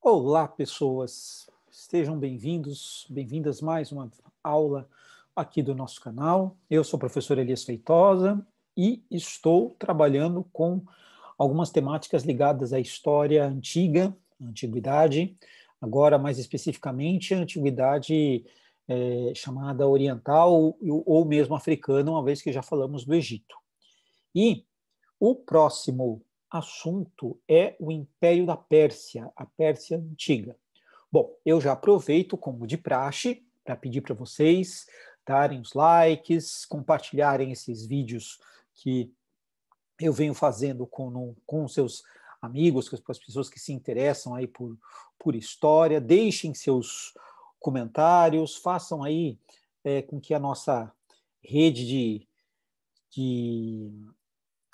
Olá, pessoas. Estejam bem-vindos, bem-vindas mais uma aula aqui do nosso canal. Eu sou o professor Elias Feitosa e estou trabalhando com algumas temáticas ligadas à história antiga, à antiguidade, agora mais especificamente a antiguidade chamada oriental ou mesmo africana, uma vez que já falamos do Egito. E o próximo assunto é o Império da Pérsia, a Pérsia Antiga. Bom, eu já aproveito, como de praxe, para pedir para vocês darem os likes, compartilharem esses vídeos que eu venho fazendo com seus amigos, com as pessoas que se interessam aí por história. Deixem seus comentários, façam aí com que a nossa rede de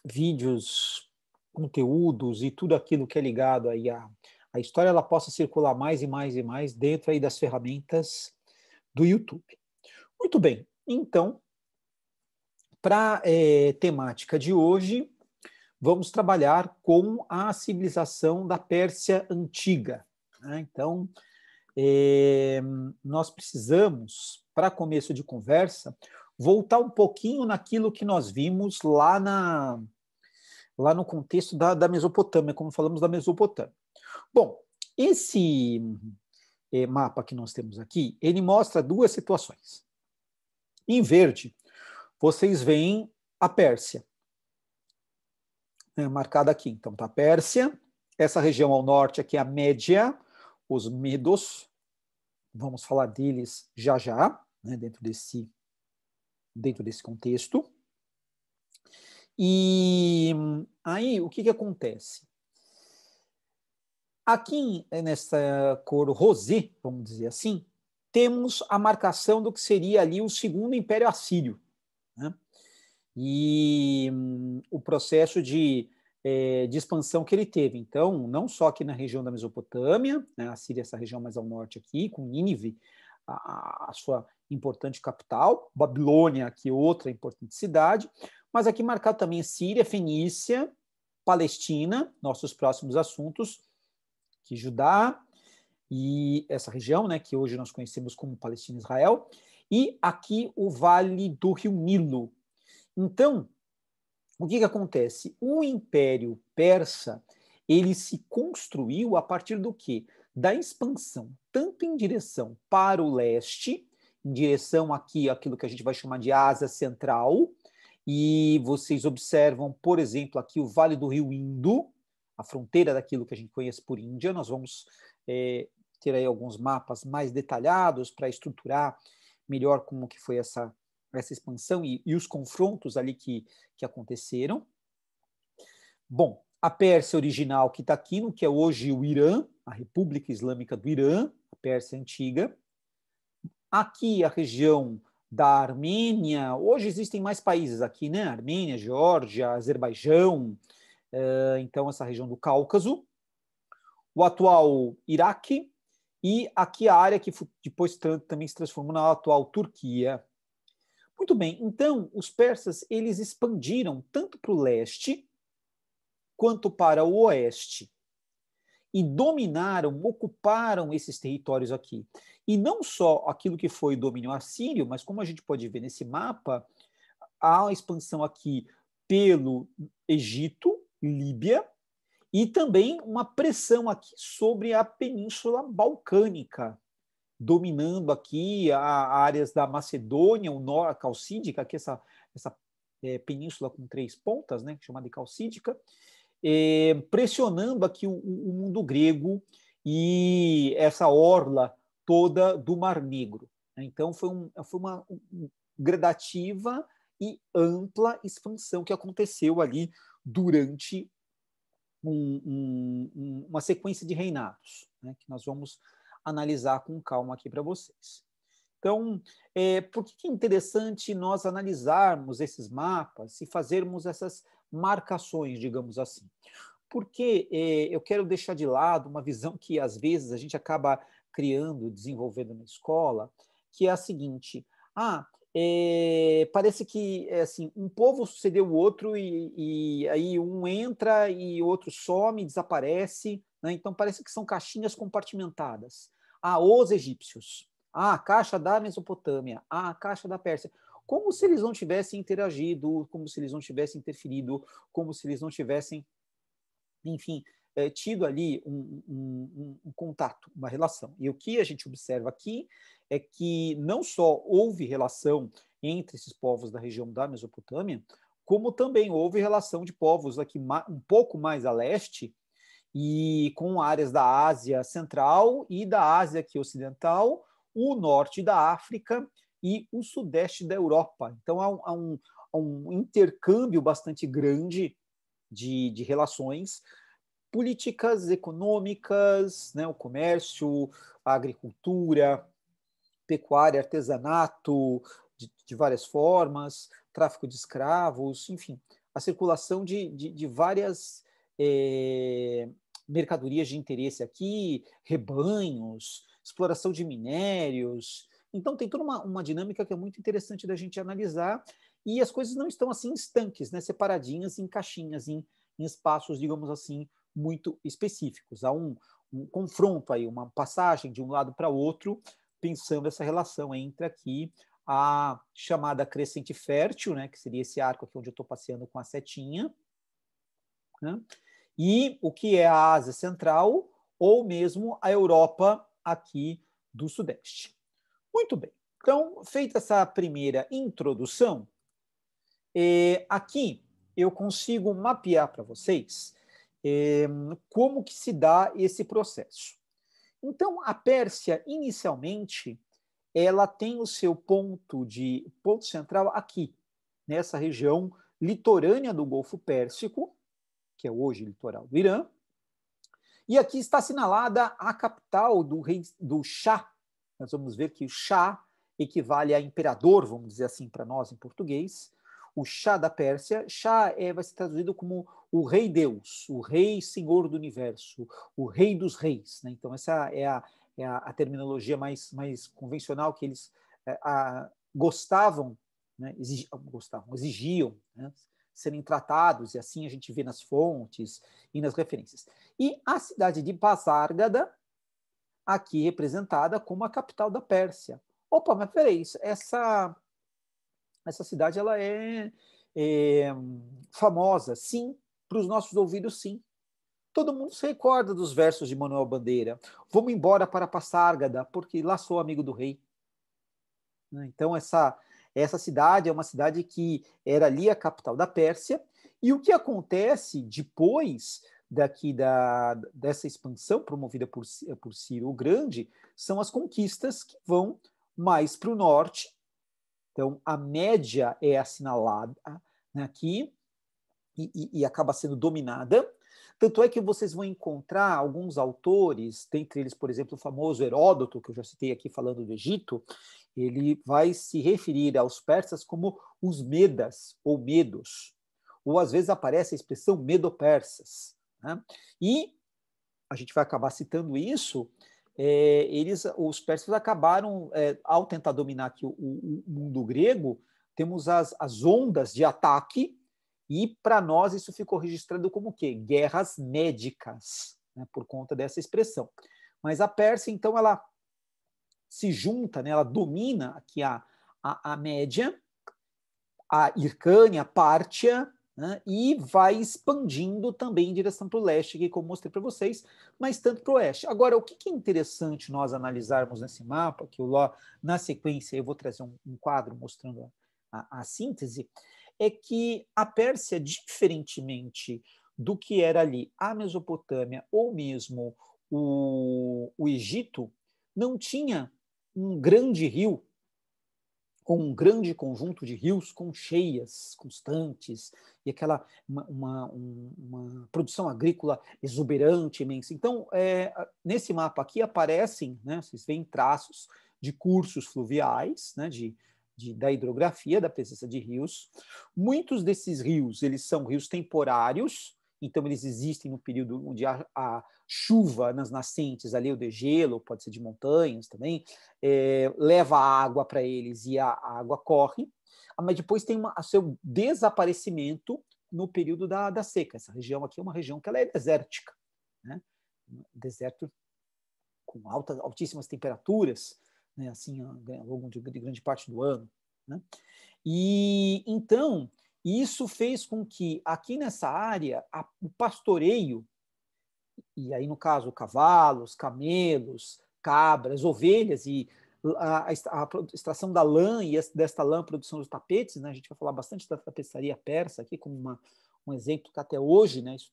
vídeos, conteúdos e tudo aquilo que é ligado aí à história, ela possa circular mais e mais e mais dentro aí das ferramentas do YouTube. Muito bem, então, para a temática de hoje, vamos trabalhar com a civilização da Pérsia Antiga. Né? Então, nós precisamos, para começo de conversa, voltar um pouquinho naquilo que nós vimos lá no contexto da Mesopotâmia, como falamos da Mesopotâmia. Bom, esse mapa que nós temos aqui, ele mostra duas situações. Em verde, vocês veem a Pérsia, marcada aqui. Então, tá a Pérsia, essa região ao norte aqui é a Média, os Medos, vamos falar deles já já, né, dentro desse contexto. E aí, o que acontece? Aqui, nessa cor rosé, vamos dizer assim, temos a marcação do que seria ali o Segundo Império Assírio, né? E o processo de expansão que ele teve. Então, não só aqui na região da Mesopotâmia, né, a Síria, essa região mais ao norte aqui, com Nínive, a sua importante capital, Babilônia, aqui outra importante cidade, mas aqui marcado também Síria, Fenícia, Palestina, nossos próximos assuntos, que Judá e essa região, né, que hoje nós conhecemos como Palestina e Israel, e aqui o Vale do Rio Nilo. Então, o que acontece? O Império Persa, ele se construiu a partir do quê? Da expansão, tanto em direção para o leste, em direção aqui àquilo que a gente vai chamar de Ásia Central, e vocês observam, por exemplo, aqui o Vale do Rio Indo, a fronteira daquilo que a gente conhece por Índia. Nós vamos ter aí alguns mapas mais detalhados para estruturar melhor como que foi essa expansão e os confrontos ali que aconteceram. Bom, a Pérsia original que está aqui no que é hoje o Irã, a República Islâmica do Irã, a Pérsia Antiga. Aqui a região da Armênia, hoje existem mais países aqui, né? Armênia, Geórgia, Azerbaijão, então essa região do Cáucaso, o atual Iraque, e aqui a área que depois também se transformou na atual Turquia. Muito bem, então os persas eles expandiram tanto para o leste quanto para o oeste e dominaram, ocuparam esses territórios aqui. E não só aquilo que foi o domínio assírio, mas como a gente pode ver nesse mapa, há uma expansão aqui pelo Egito, Líbia, e também uma pressão aqui sobre a Península Balcânica, dominando aqui áreas da Macedônia, a Calcídica, que é essa península com 3 pontas, né, chamada de Calcídica, pressionando aqui o mundo grego e essa orla toda do Mar Negro. Então, foi uma gradativa e ampla expansão que aconteceu ali durante uma sequência de reinados, né, que nós vamos analisar com calma aqui para vocês. Então, por que é interessante nós analisarmos esses mapas e fazermos essas marcações, digamos assim? Porque eu quero deixar de lado uma visão que, às vezes, a gente acaba criando, desenvolvendo na escola, que é a seguinte: parece que assim, um povo sucedeu o outro e aí um entra e outro some, desaparece, né? Então, parece que são caixinhas compartimentadas. Os egípcios, a caixa da Mesopotâmia, a caixa da Pérsia. Como se eles não tivessem interagido, como se eles não tivessem interferido, como se eles não tivessem, enfim, tido ali um contato, uma relação. E o que a gente observa aqui é que não só houve relação entre esses povos da região da Mesopotâmia, como também houve relação de povos aqui um pouco mais a leste, e com áreas da Ásia Central e da Ásia aqui ocidental, o norte da África e o sudeste da Europa. Então, há um intercâmbio bastante grande de relações políticas, econômicas, né, o comércio, a agricultura, pecuária, artesanato, de várias formas, tráfico de escravos, enfim, a circulação de várias mercadorias de interesse aqui, rebanhos, exploração de minérios. Então, tem toda uma dinâmica que é muito interessante da gente analisar, e as coisas não estão assim estanques, né, separadinhas em caixinhas, em espaços, digamos assim, muito específicos. Há um confronto aí, uma passagem de um lado para outro, pensando essa relação entre aqui a chamada crescente fértil, né, que seria esse arco aqui onde eu estou passeando com a setinha, né, e o que é a Ásia Central, ou mesmo a Europa aqui do Sudeste. Muito bem. Então, feita essa primeira introdução, aqui eu consigo mapear para vocês como que se dá esse processo. Então, a Pérsia, inicialmente, ela tem o seu ponto central aqui, nessa região litorânea do Golfo Pérsico, que é hoje o litoral do Irã, e aqui está assinalada a capital do Shah. Nós vamos ver que o Shah equivale a imperador, vamos dizer assim para nós em português. O Shah da Pérsia, Shah vai ser traduzido como o rei Deus, o rei senhor do universo, o rei dos reis, né? Então essa é a terminologia mais convencional que eles gostavam, né? Exigiam, né? Serem tratados, e assim a gente vê nas fontes e nas referências. E a cidade de Pasárgada, aqui representada como a capital da Pérsia. Opa, mas peraí, essa cidade ela é famosa, sim, para os nossos ouvidos, sim. Todo mundo se recorda dos versos de Manuel Bandeira. Vamos embora para Passárgada, porque lá sou amigo do rei. Então, essa cidade é uma cidade que era ali a capital da Pérsia, e o que acontece depois dessa expansão promovida por Ciro o Grande são as conquistas que vão mais para o norte. Então, a média é assinalada, né, aqui e acaba sendo dominada. Tanto é que vocês vão encontrar alguns autores, dentre eles, por exemplo, o famoso Heródoto, que eu já citei aqui falando do Egito, ele vai se referir aos persas como os Medas ou Medos, ou às vezes aparece a expressão Medo-persas, né? E a gente vai acabar citando isso. Os persas acabaram, ao tentar dominar aqui o mundo grego, temos as ondas de ataque, e para nós isso ficou registrado como o quê? Guerras médicas, né, por conta dessa expressão. Mas a Pérsia, então, ela se junta, né, ela domina aqui a Média, a Hircânia, a Pártia, né, e vai expandindo também em direção para o leste, que como mostrei para vocês, mas tanto para o oeste. Agora, o que é interessante nós analisarmos nesse mapa, que eu lá, na sequência, eu vou trazer um quadro mostrando a síntese, é que a Pérsia, diferentemente do que era ali a Mesopotâmia ou mesmo o Egito, não tinha um grande rio com um grande conjunto de rios com cheias constantes e aquela uma produção agrícola exuberante, imensa. Então, nesse mapa aqui aparecem, né, vocês veem traços de cursos fluviais, né, da hidrografia, da presença de rios. Muitos desses rios, eles são rios temporários, então eles existem no período onde a chuva nas nascentes, ali o degelo, pode ser de montanhas também, leva a água para eles e a água corre, mas depois tem o seu desaparecimento no período da seca. Essa região aqui é uma região que ela é desértica, né? deserto com altíssimas temperaturas, né, assim, ao longo de grande parte do ano, né? E então isso fez com que aqui nessa área o pastoreio, e aí no caso cavalos, camelos, cabras, ovelhas e a extração da lã e desta lã a produção dos tapetes, né? A gente vai falar bastante da tapeçaria persa aqui como um exemplo que até hoje, né, isso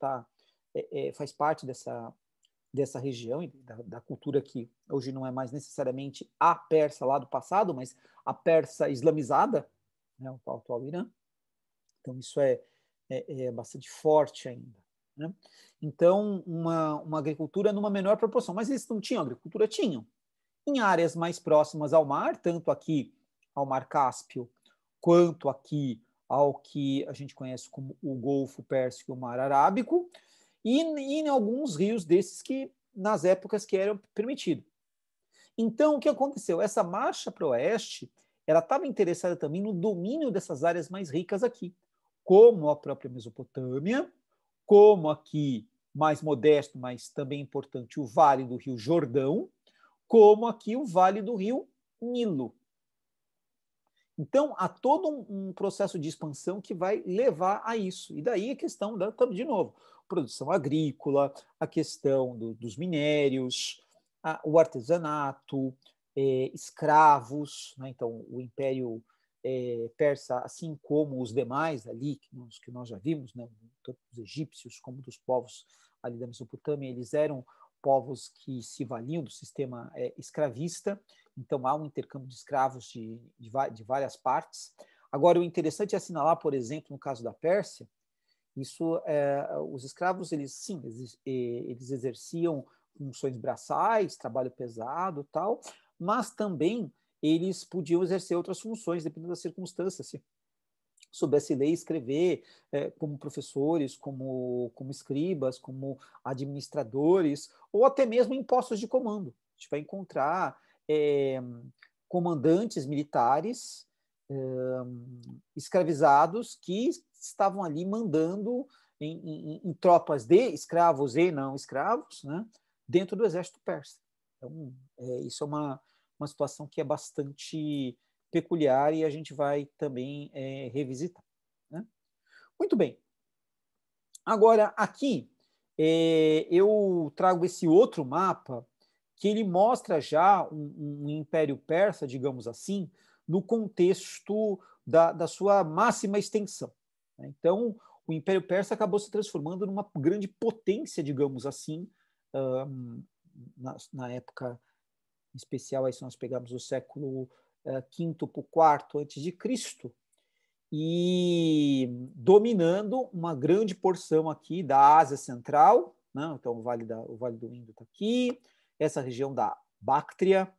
faz parte dessa região, da cultura que hoje não é mais necessariamente a persa lá do passado, mas a persa islamizada, né, o atual Irã. Então isso é bastante forte ainda, né? Então uma agricultura numa menor proporção, mas eles não tinham agricultura? Tinham. Em áreas mais próximas ao mar, tanto aqui ao Mar Cáspio, quanto aqui ao que a gente conhece como o Golfo Pérsico e o Mar Arábico, e em alguns rios desses que, nas épocas que eram permitido. Então, o que aconteceu? Essa marcha para o oeste, ela estava interessada também no domínio dessas áreas mais ricas aqui, como a própria Mesopotâmia, como aqui, mais modesto, mas também importante, o Vale do Rio Jordão, como aqui o Vale do Rio Nilo. Então, há todo um processo de expansão que vai levar a isso. E daí a questão, de novo, produção agrícola, a questão dos minérios, o artesanato, escravos, né? Então, o Império Persa, assim como os demais ali, que nós já vimos, né? Tanto dos egípcios como dos povos ali da Mesopotâmia, eles eram povos que se valiam do sistema escravista. Então, há um intercâmbio de escravos de várias partes. Agora, o interessante é assinalar, por exemplo, no caso da Pérsia, os escravos, eles exerciam funções braçais, trabalho pesado, tal, mas também eles podiam exercer outras funções, dependendo das circunstâncias. Se soubesse ler e escrever, como professores, como escribas, como administradores, ou até mesmo em postos de comando. A gente vai encontrar comandantes militares escravizados que estavam ali mandando em tropas de escravos e não escravos, né, dentro do exército persa. Então, isso é uma situação que é bastante peculiar e a gente vai também revisitar, né? Muito bem. Agora, aqui, eu trago esse outro mapa que ele mostra já um império persa, digamos assim, no contexto da sua máxima extensão. Então, o Império Persa acabou se transformando numa grande potência, digamos assim, na época em especial, aí se nós pegarmos o século V para o IV antes de Cristo, e dominando uma grande porção aqui da Ásia Central, né? Então o Vale do Indo está aqui, essa região da Báctria,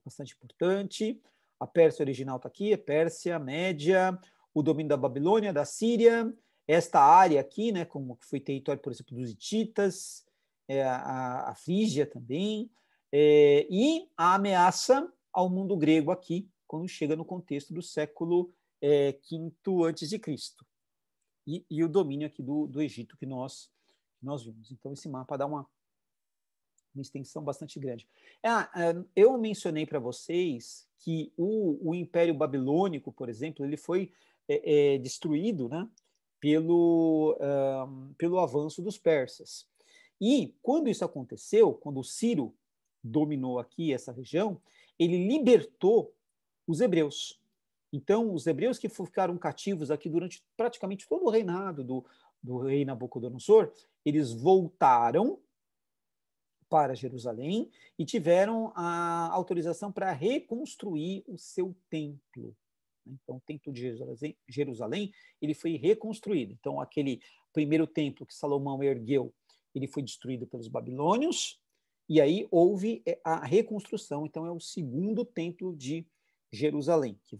bastante importante, a Pérsia original está aqui, a Pérsia, Média, o domínio da Babilônia, da Síria, esta área aqui, né, como foi território, por exemplo, dos hititas, a Frígia também, e a ameaça ao mundo grego aqui, quando chega no contexto do século V antes de Cristo, e o domínio aqui do Egito que nós vimos. Então, esse mapa dá uma extensão bastante grande. Eu mencionei para vocês que o Império Babilônico, por exemplo, ele foi destruído, né, pelo avanço dos persas. E quando isso aconteceu, quando o Ciro dominou aqui essa região, ele libertou os hebreus. Então, os hebreus que ficaram cativos aqui durante praticamente todo o reinado do rei Nabucodonosor, eles voltaram para Jerusalém e tiveram a autorização para reconstruir o seu templo. Então, o templo de Jerusalém, ele foi reconstruído. Então, aquele primeiro templo que Salomão ergueu, ele foi destruído pelos babilônios, e aí houve a reconstrução. Então, é o segundo templo de Jerusalém, que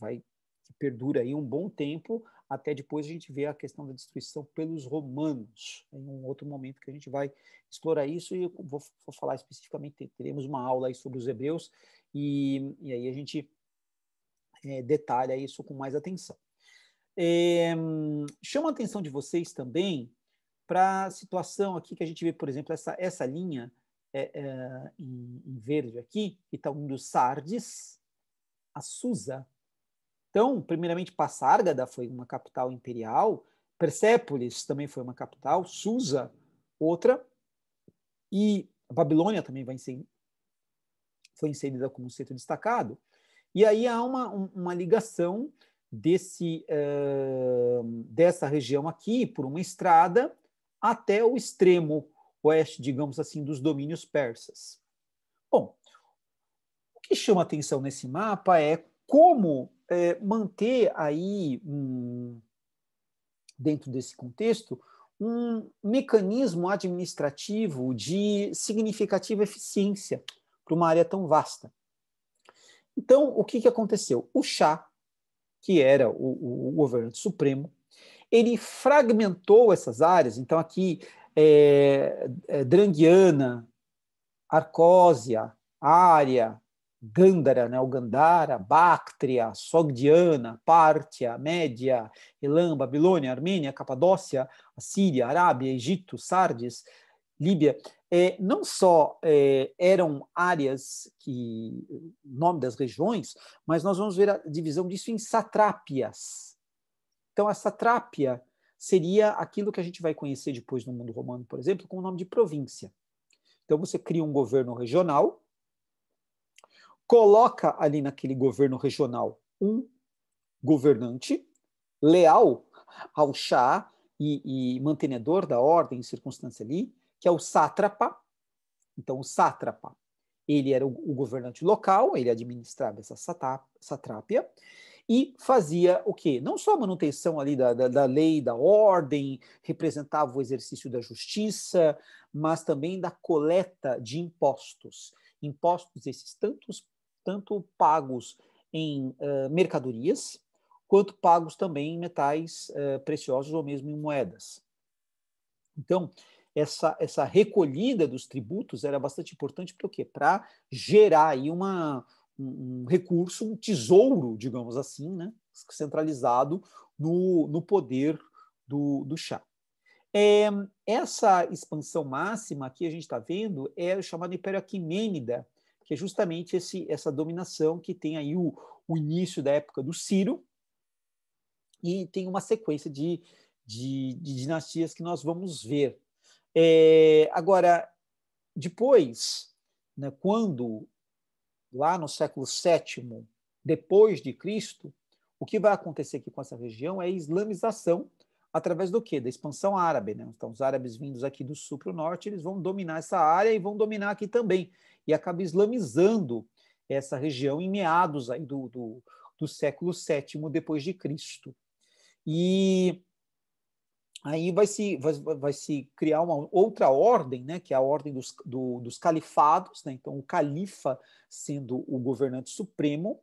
perdura aí um bom tempo, até depois a gente ver a questão da destruição pelos romanos, em um outro momento que a gente vai explorar isso, e eu vou falar especificamente, teremos uma aula aí sobre os hebreus, e aí a gente detalha isso com mais atenção. Chama a atenção de vocês também para a situação aqui que a gente vê, por exemplo, essa linha em verde aqui, que está unindo Sardes a Susa. Então, primeiramente, Passárgada foi uma capital imperial, Persépolis também foi uma capital, Susa, outra, e a Babilônia também foi inserida como um centro destacado. E aí há uma ligação dessa região aqui, por uma estrada, até o extremo oeste, digamos assim, dos domínios persas. Bom, o que chama atenção nesse mapa é como manter aí, dentro desse contexto, um mecanismo administrativo de significativa eficiência para uma área tão vasta. Então, o que aconteceu? O Shah, que era o governante supremo, ele fragmentou essas áreas. Então, aqui, Drangiana, Arcósia, Ária, Gândara, né, o Gandhara, Báctria, Sogdiana, Pártia, Média, Elam, Babilônia, Armênia, Capadócia, Assíria, Arábia, Egito, Sardes, Líbia, não só eram áreas o nome das regiões, mas nós vamos ver a divisão disso em satrápias. Então, a satrápia seria aquilo que a gente vai conhecer depois no mundo romano, por exemplo, com o nome de província. Então, você cria um governo regional, coloca ali naquele governo regional um governante leal ao Shah e mantenedor da ordem e circunstância ali, que é o sátrapa. Então, o sátrapa, ele era o governante local, ele administrava essa satrápia e fazia o quê? Não só a manutenção ali da lei, da ordem, representava o exercício da justiça, mas também da coleta de impostos. Impostos esses tanto pagos em mercadorias, quanto pagos também em metais preciosos ou mesmo em moedas. Então, essa recolhida dos tributos era bastante importante para o quê? Para gerar aí um recurso, um tesouro, digamos assim, né? Centralizado no poder do Shah. Essa expansão máxima que a gente está vendo é o chamado Império Aquimênida, que é justamente essa dominação que tem aí o início da época do Ciro e tem uma sequência de dinastias que nós vamos ver. Agora, depois, né, quando, lá no século VII, depois de Cristo, o que vai acontecer aqui com essa região é a islamização através do quê? Da expansão árabe. Né? Então, os árabes vindos aqui do sul para o norte, eles vão dominar essa área e vão dominar aqui também. E acaba islamizando essa região em meados aí do século VII depois de Cristo. E aí vai se criar uma outra ordem, né, que é a ordem dos califados, né? Então o califa sendo o governante supremo,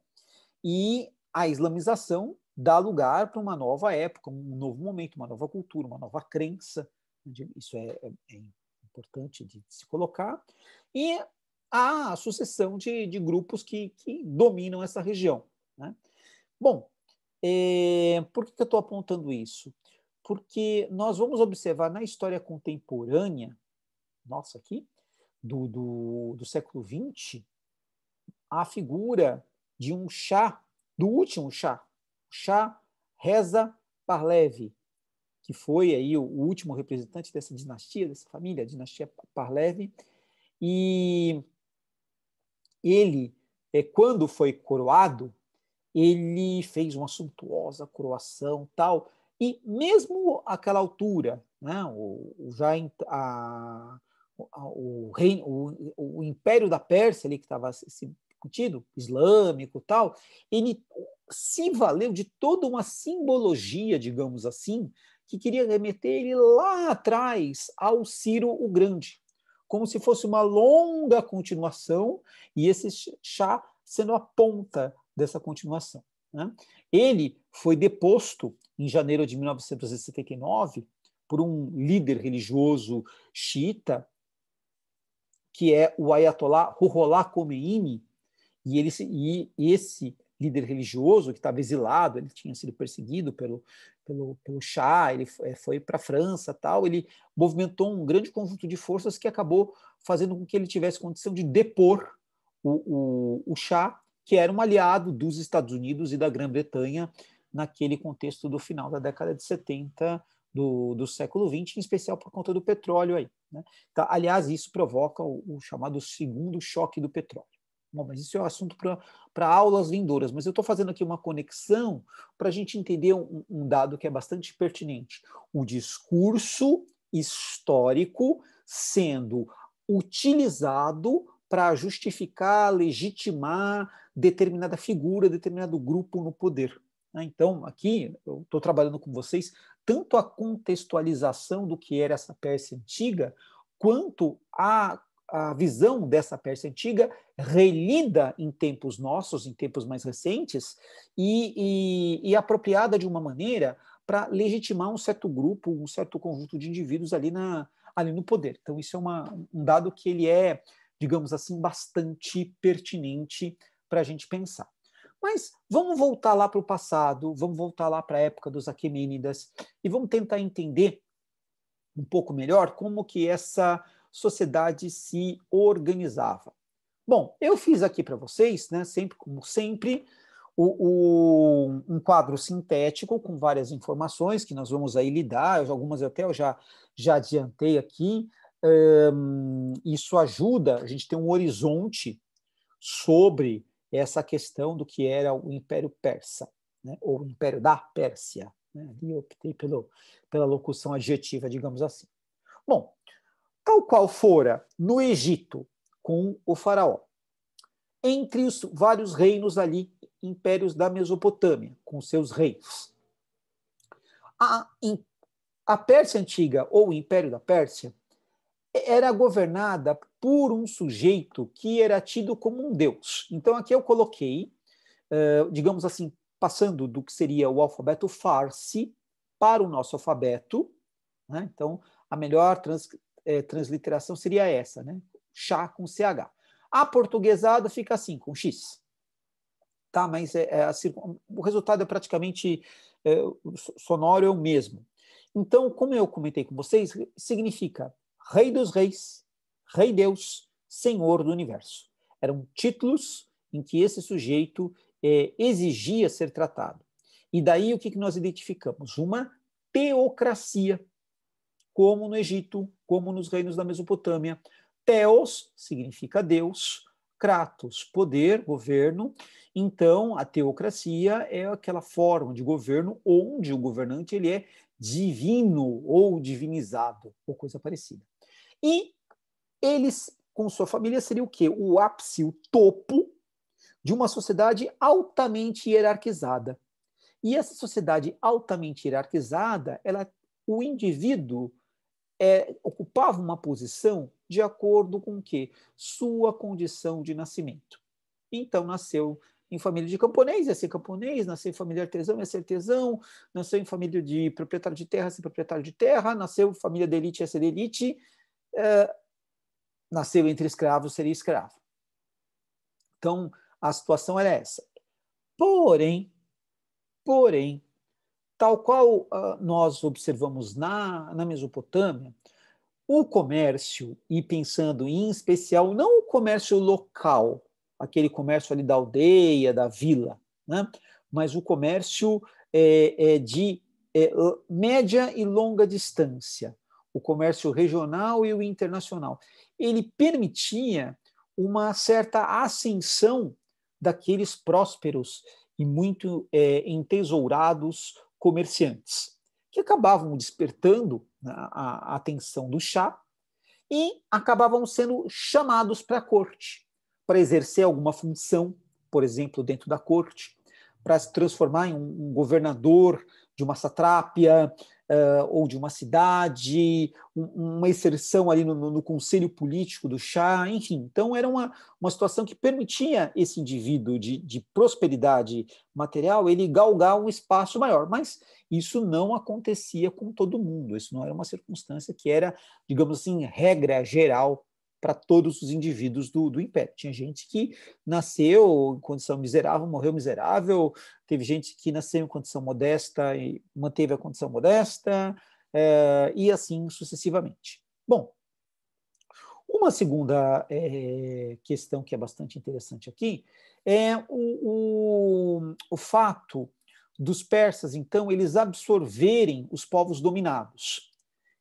e a islamização dá lugar para uma nova época, um novo momento, uma nova cultura, uma nova crença. Isso é importante de se colocar. E a sucessão de grupos que dominam essa região. Né? Bom, por que eu estou apontando isso? Porque nós vamos observar na história contemporânea, nossa, aqui, do século XX, a figura de um Shah, do último Shah, Shah Reza Pahlavi, que foi aí o último representante dessa dinastia, dessa família, a dinastia Pahlavi, e ele, quando foi coroado, ele fez uma suntuosa coroação, tal, e mesmo àquela altura, né, o Império da Pérsia ali que estava se discutido, islâmico, tal, ele se valeu de toda uma simbologia, digamos assim, que queria remeter ele lá atrás ao Ciro o Grande, como se fosse uma longa continuação, e esse Shah sendo a ponta dessa continuação. Né? Ele foi deposto em janeiro de 1979 por um líder religioso xiita, que é o Ayatollah Ruhollah Khomeini, e esse líder religioso que estava exilado, ele tinha sido perseguido pelo Shah, ele foi para a França, tal, ele movimentou um grande conjunto de forças que acabou fazendo com que ele tivesse condição de depor o Shah, que era um aliado dos Estados Unidos e da Grã-Bretanha naquele contexto do final da década de 70 do século XX, em especial por conta do petróleo aí, né? Então, aliás, isso provoca o chamado segundo choque do petróleo. Bom, mas isso é um assunto para aulas vindouras, mas eu estou fazendo aqui uma conexão para a gente entender um dado que é bastante pertinente. O discurso histórico sendo utilizado para justificar, legitimar determinada figura, determinado grupo no poder. Então, aqui, eu estou trabalhando com vocês tanto a contextualização do que era essa Pérsia antiga, quanto a visão dessa Pérsia antiga relida em tempos nossos, em tempos mais recentes, e apropriada de uma maneira para legitimar um certo grupo, um certo conjunto de indivíduos ali no poder. Então, isso é um dado que ele é, digamos assim, bastante pertinente para a gente pensar. Mas vamos voltar lá para o passado, vamos voltar lá para a época dos Aquemênidas e vamos tentar entender um pouco melhor como que essa sociedade se organizava. Bom, eu fiz aqui para vocês, né, como sempre, um quadro sintético com várias informações que nós vamos aí lidar, algumas até eu já adiantei aqui. Isso ajuda a gente ter um horizonte sobre essa questão do que era o Império Persa, né, ou o Império da Pérsia. Né? Ali eu optei pela locução adjetiva, digamos assim. Bom, tal qual fora no Egito com o faraó, entre os vários reinos ali, impérios da Mesopotâmia, com seus reis. A Pérsia Antiga, ou o Império da Pérsia, era governada por um sujeito que era tido como um deus. Então, aqui eu coloquei, digamos assim, passando do que seria o alfabeto Farsi para o nosso alfabeto, né? Então, a melhor transliteração seria essa, né? Chá com CH. A portuguesada fica assim, com X. Tá? Mas assim, o resultado é praticamente sonoro, é o mesmo. Então, como eu comentei com vocês, significa Rei dos Reis, Rei Deus, Senhor do Universo. Eram títulos em que esse sujeito exigia ser tratado. E daí o que nós identificamos? Uma teocracia, como no Egito, como nos reinos da Mesopotâmia. Theos significa Deus, Kratos, poder, governo. Então, a teocracia é aquela forma de governo onde o governante ele é divino ou divinizado, ou coisa parecida. E eles, com sua família, seria o quê? O ápice, o topo de uma sociedade altamente hierarquizada. E essa sociedade altamente hierarquizada, o indivíduo ocupava uma posição de acordo com o quê? Sua condição de nascimento. Então, nasceu em família de camponês, ia ser camponês, nasceu em família de artesão, ia ser artesão, nasceu em família de proprietário de terra, ia ser proprietário de terra, nasceu em família de elite, ia ser de elite, nasceu entre escravos, seria escravo. Então, a situação era essa. Porém, tal qual nós observamos na Mesopotâmia, o comércio, e pensando em especial, não o comércio local, aquele comércio ali da aldeia, da vila, né? Mas o comércio de média e longa distância, o comércio regional e o internacional. Ele permitia uma certa ascensão daqueles prósperos e muito entesourados comerciantes, que acabavam despertando a atenção do Shah e acabavam sendo chamados para a corte, para exercer alguma função, por exemplo, dentro da corte, para se transformar em um governador de uma satrápia ou de uma cidade, uma inserção ali no conselho político do Shah, enfim. Então, era uma situação que permitia esse indivíduo de prosperidade material ele galgar um espaço maior, mas isso não acontecia com todo mundo, isso não era uma circunstância que era, digamos assim, regra geral para todos os indivíduos do Império. Tinha gente que nasceu em condição miserável, morreu miserável, teve gente que nasceu em condição modesta e manteve a condição modesta, e assim sucessivamente. Bom, uma segunda questão que é bastante interessante aqui é o fato dos persas, então, eles absorverem os povos dominados.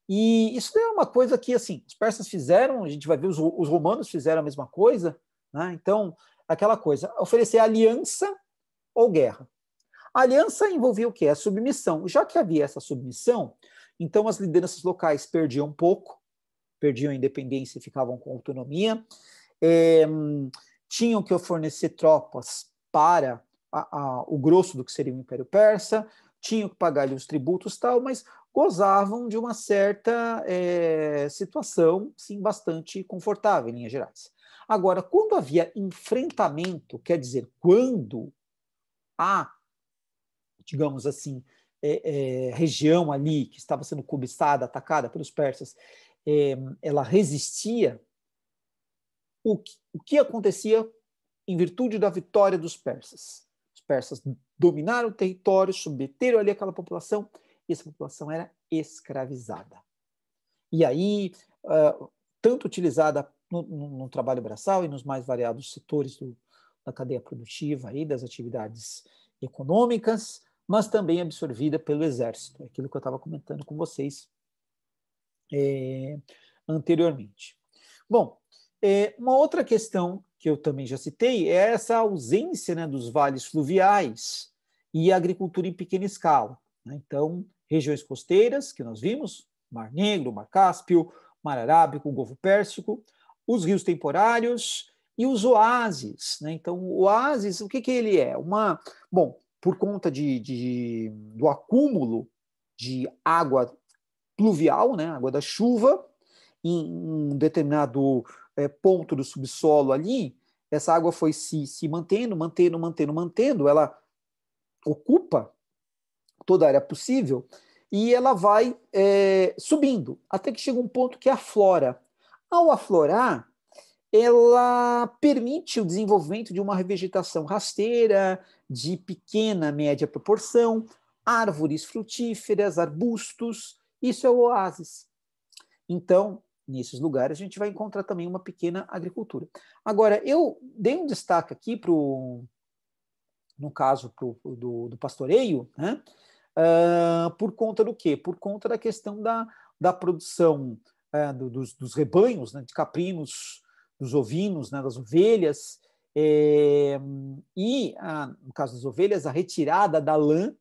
E isso é uma coisa que, assim, os persas fizeram, a gente vai ver, os romanos fizeram a mesma coisa, né? Então, aquela coisa, oferecer aliança ou guerra. A aliança envolvia o quê? A submissão. Já que havia essa submissão, então as lideranças locais perdiam um pouco, perdiam a independência e ficavam com autonomia, tinham que fornecer tropas para o grosso do que seria o Império Persa, tinham que pagar os tributos e tal, mas gozavam de uma certa situação, sim, bastante confortável, em linhas gerais. Agora, quando havia enfrentamento, quer dizer, quando a, digamos assim, região ali que estava sendo cobiçada, atacada pelos persas, ela resistia, o que acontecia em virtude da vitória dos persas? Os persas dominaram o território, submeteram ali aquela população, e essa população era escravizada. E aí, tanto utilizada no trabalho braçal e nos mais variados setores da cadeia produtiva e das atividades econômicas, mas também absorvida pelo exército, aquilo que eu estava comentando com vocês anteriormente. Bom, uma outra questão que eu também já citei é essa ausência, né, dos vales fluviais e a agricultura em pequena escala, né? Então, regiões costeiras, que nós vimos, Mar Negro, Mar Cáspio, Mar Arábico, Golfo Pérsico, os rios temporários e os oásis, né? Então, o oásis, o que ele é? Bom, por conta do acúmulo de água pluvial, né, água da chuva, em um determinado ponto do subsolo ali, essa água foi se mantendo, ela ocupa toda a área possível e ela vai subindo, até que chega um ponto que aflora. Ao aflorar, ela permite o desenvolvimento de uma revegetação rasteira, de pequena, média proporção, árvores frutíferas, arbustos, isso é o oásis. Então, nesses lugares, a gente vai encontrar também uma pequena agricultura. Agora, eu dei um destaque aqui no caso do pastoreio, né? Por conta do quê? Por conta da questão da produção dos rebanhos, né, de caprinos, dos ovinos, né, das ovelhas, e, no caso das ovelhas, a retirada da lã,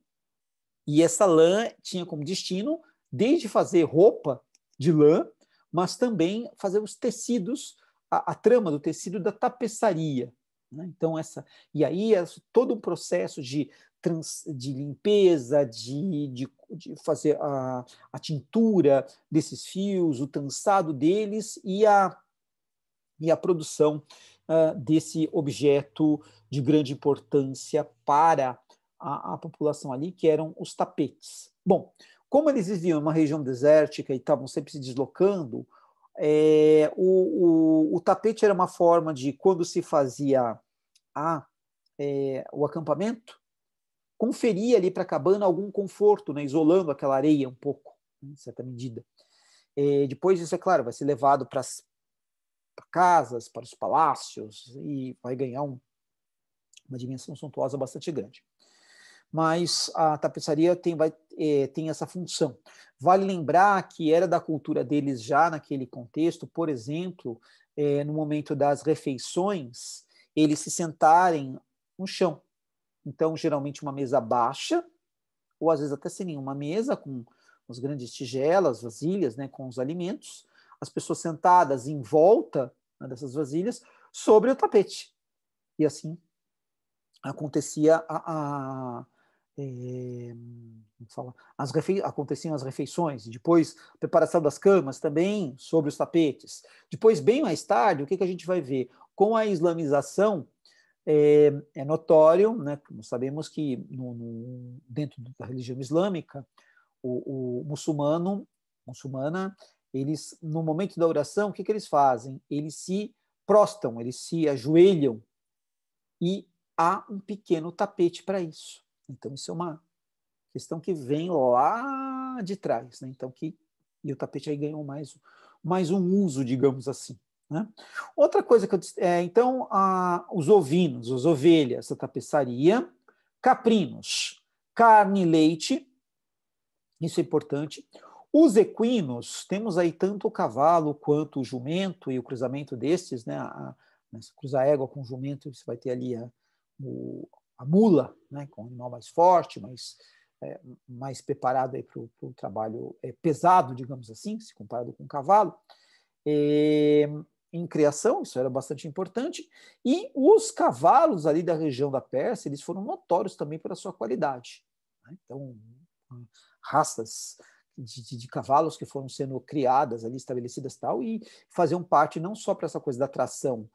e essa lã tinha como destino, desde fazer roupa de lã, mas também fazer os tecidos, a trama do tecido da tapeçaria, né? Então, e aí todo um processo de limpeza, de fazer a tintura desses fios, o trançado deles e a produção desse objeto de grande importância para a população ali, que eram os tapetes. Bom, como eles viviam em uma região desértica e estavam sempre se deslocando, o tapete era uma forma de, quando se fazia o acampamento, conferir ali para a cabana algum conforto, né, isolando aquela areia um pouco, em certa medida. Depois isso, é claro, vai ser levado para casas, para os palácios, e vai ganhar uma dimensão suntuosa bastante grande. Mas a tapeçaria tem essa função. Vale lembrar que era da cultura deles já naquele contexto, por exemplo, no momento das refeições, eles se sentarem no chão. Então, geralmente uma mesa baixa, ou às vezes até sem nenhuma mesa, com as grandes tigelas, vasilhas, né, com os alimentos, as pessoas sentadas em volta, né, dessas vasilhas, sobre o tapete. E assim acontecia aconteciam as refeições, depois a preparação das camas também sobre os tapetes. Depois, bem mais tarde, o que a gente vai ver? Com a islamização, é notório, né, nós sabemos que dentro da religião islâmica, o muçulmana, eles, no momento da oração, o que eles fazem? Eles se prostam, eles se ajoelham e há um pequeno tapete para isso. Então, isso é uma questão que vem lá de trás, né? Então, e o tapete aí ganhou mais um uso, digamos assim. Né? Outra coisa que eu disse, então, os ovinos, as ovelhas, a tapeçaria, caprinos, carne e leite, isso é importante. Os equinos, temos aí tanto o cavalo quanto o jumento e o cruzamento destes, né? Se cruzar a égua com o jumento, você vai ter ali a mula, né? Com um animal mais forte, mais preparado para o trabalho pesado, digamos assim, se comparado com o cavalo. Em criação, isso era bastante importante, e os cavalos ali da região da Pérsia, eles foram notórios também pela sua qualidade. Né? Então, raças de cavalos que foram sendo criadas ali, estabelecidas tal, e faziam parte não só para essa coisa da tração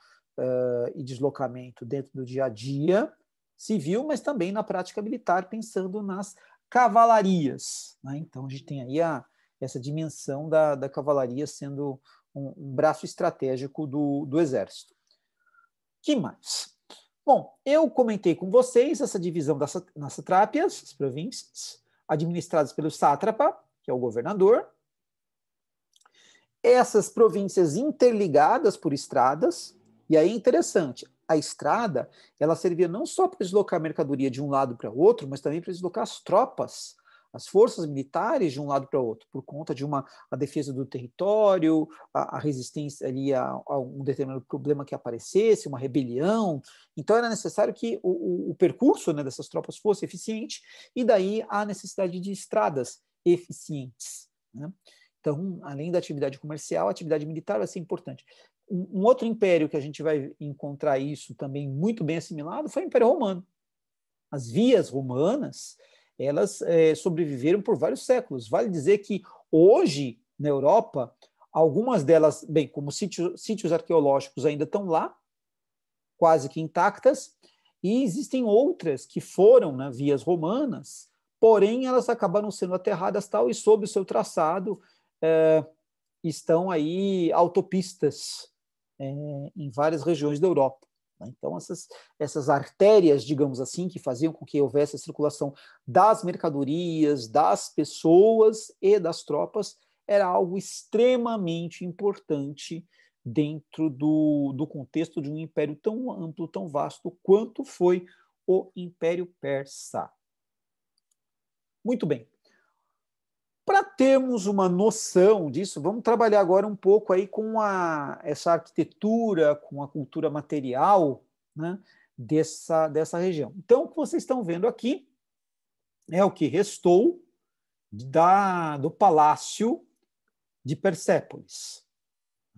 e deslocamento dentro do dia a dia civil, mas também na prática militar, pensando nas cavalarias. Né? Então, a gente tem aí essa dimensão da cavalaria sendo um braço estratégico do exército. Que mais? Bom, eu comentei com vocês essa divisão das satrápias, as províncias, administradas pelo sátrapa, que é o governador. Essas províncias interligadas por estradas, e aí é interessante, a estrada, ela servia não só para deslocar a mercadoria de um lado para o outro, mas também para deslocar as tropas, as forças militares de um lado para o outro, por conta de a defesa do território, a resistência ali a um determinado problema que aparecesse, uma rebelião. Então era necessário que o percurso, né, dessas tropas fosse eficiente, e daí a necessidade de estradas eficientes. Né? Então, além da atividade comercial, a atividade militar vai ser importante. Um outro império que a gente vai encontrar isso também muito bem assimilado foi o Império Romano. As vias romanas, elas sobreviveram por vários séculos. Vale dizer que hoje, na Europa, algumas delas, bem, como sítios arqueológicos ainda estão lá, quase que intactas, e existem outras que foram, né, vias romanas, porém elas acabaram sendo aterradas tal, e sob o seu traçado estão aí autopistas em várias regiões da Europa. Então, essas artérias, digamos assim, que faziam com que houvesse a circulação das mercadorias, das pessoas e das tropas, era algo extremamente importante dentro do contexto de um império tão amplo, tão vasto quanto foi o Império Persa. Muito bem. Para termos uma noção disso, vamos trabalhar agora um pouco aí com essa arquitetura, com a cultura material, né, dessa região. Então, o que vocês estão vendo aqui é o que restou do palácio de Persépolis.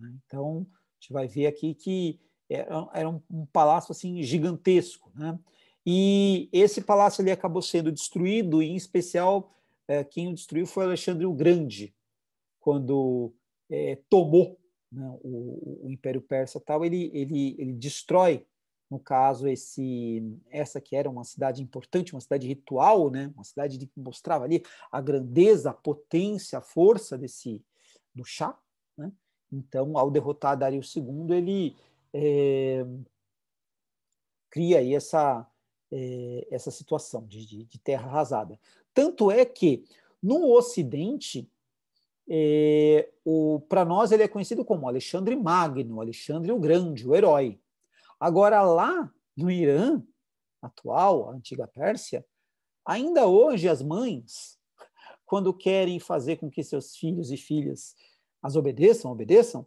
Então, a gente vai ver aqui que era um palácio assim, gigantesco. Né? E esse palácio ali acabou sendo destruído, e, em especial, quem o destruiu foi Alexandre o Grande, quando tomou, né, o Império Persa tal, ele destrói, no caso, essa que era uma cidade importante, uma cidade ritual, né, uma cidade que mostrava ali a grandeza, a potência, a força do Shah. Né? Então, ao derrotar Dario II, ele cria aí essa situação de terra arrasada. Tanto é que, no Ocidente, para nós ele é conhecido como Alexandre Magno, Alexandre o Grande, o herói. Agora, lá no Irã atual, a antiga Pérsia, ainda hoje as mães, quando querem fazer com que seus filhos e filhas as obedeçam,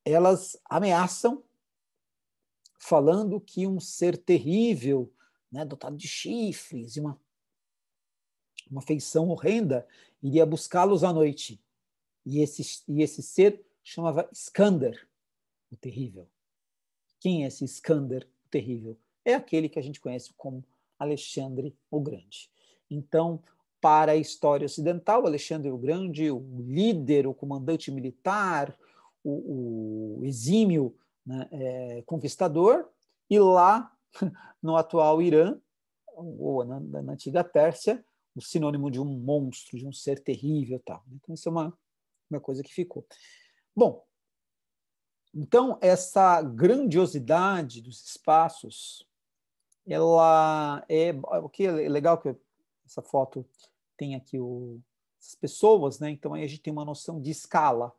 elas ameaçam, falando que um ser terrível, né, dotado de chifres e uma feição horrenda, iria buscá-los à noite. E esse ser chamava Iskander, o terrível. Quem é esse Iskander, o terrível? É aquele que a gente conhece como Alexandre o Grande. Então, para a história ocidental, Alexandre o Grande, o líder, o comandante militar, o exímio, né, conquistador, e lá no atual Irã, ou na antiga Pérsia, o sinônimo de um monstro, de um ser terrível. Tal. Então, isso é uma coisa que ficou. Bom, então, essa grandiosidade dos espaços, ela é... O que é legal que essa foto tem aqui as pessoas, né? Então, aí a gente tem uma noção de escala,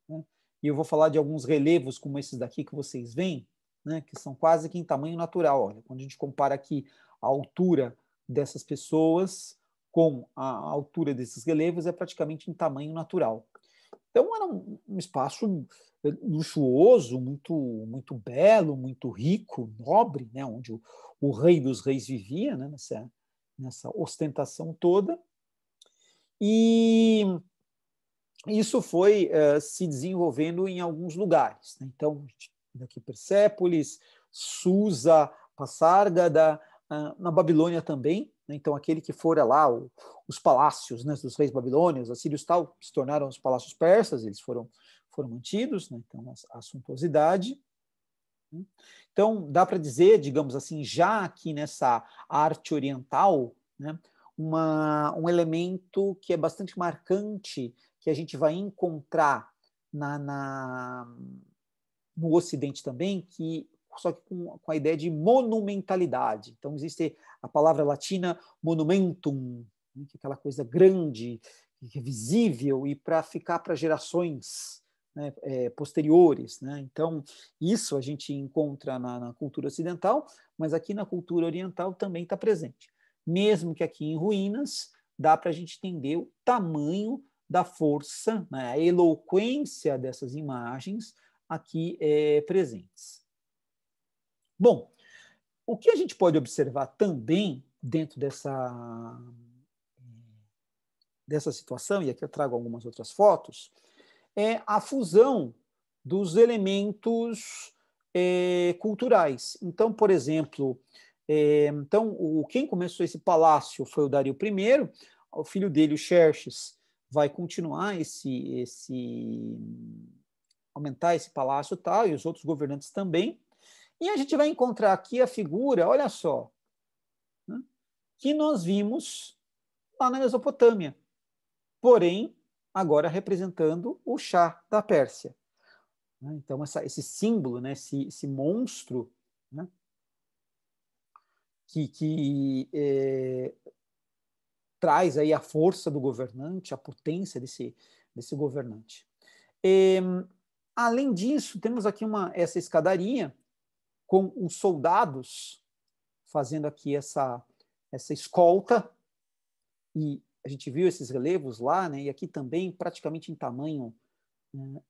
né? E eu vou falar de alguns relevos como esses daqui que vocês veem, né? Que são quase que em tamanho natural. Olha, quando a gente compara aqui a altura dessas pessoas com a altura desses relevos, é praticamente em tamanho natural. Então, era um espaço luxuoso, muito belo, muito rico, nobre, né? Onde o rei dos reis vivia, né? Nessa ostentação toda. E isso foi se desenvolvendo em alguns lugares, né? Então, daqui Persépolis, Susa, Passárgada, na Babilônia também, né? Então, aquele que fora lá, os palácios, né, dos reis babilônios, assírios tal, se tornaram os palácios persas, eles foram mantidos, né? Então, a suntuosidade. Né? Então, dá para dizer, digamos assim, já aqui nessa arte oriental, né, um elemento que é bastante marcante, que a gente vai encontrar no Ocidente também, só que com a ideia de monumentalidade. Então, existe a palavra latina monumentum, né, que é aquela coisa grande, que é visível, e para ficar para gerações, né, posteriores. Né? Então, isso a gente encontra na cultura ocidental, mas aqui na cultura oriental também está presente. Mesmo que aqui em ruínas, dá para a gente entender o tamanho da força, né, a eloquência dessas imagens aqui presentes. Bom, o que a gente pode observar também dentro dessa situação, e aqui eu trago algumas outras fotos, é a fusão dos elementos culturais. Então, por exemplo, quem começou esse palácio foi o Dario I, o filho dele, o Xerxes, vai continuar aumentar esse palácio tal, e os outros governantes também. E a gente vai encontrar aqui a figura, olha só, né, que nós vimos lá na Mesopotâmia, porém, agora representando o Shah da Pérsia. Então, esse símbolo, né, esse monstro, né, que traz aí a força do governante, a potência desse governante. Além disso, temos aqui essa escadaria com os soldados fazendo aqui essa escolta, e a gente viu esses relevos lá, né, e aqui também praticamente em tamanho, né,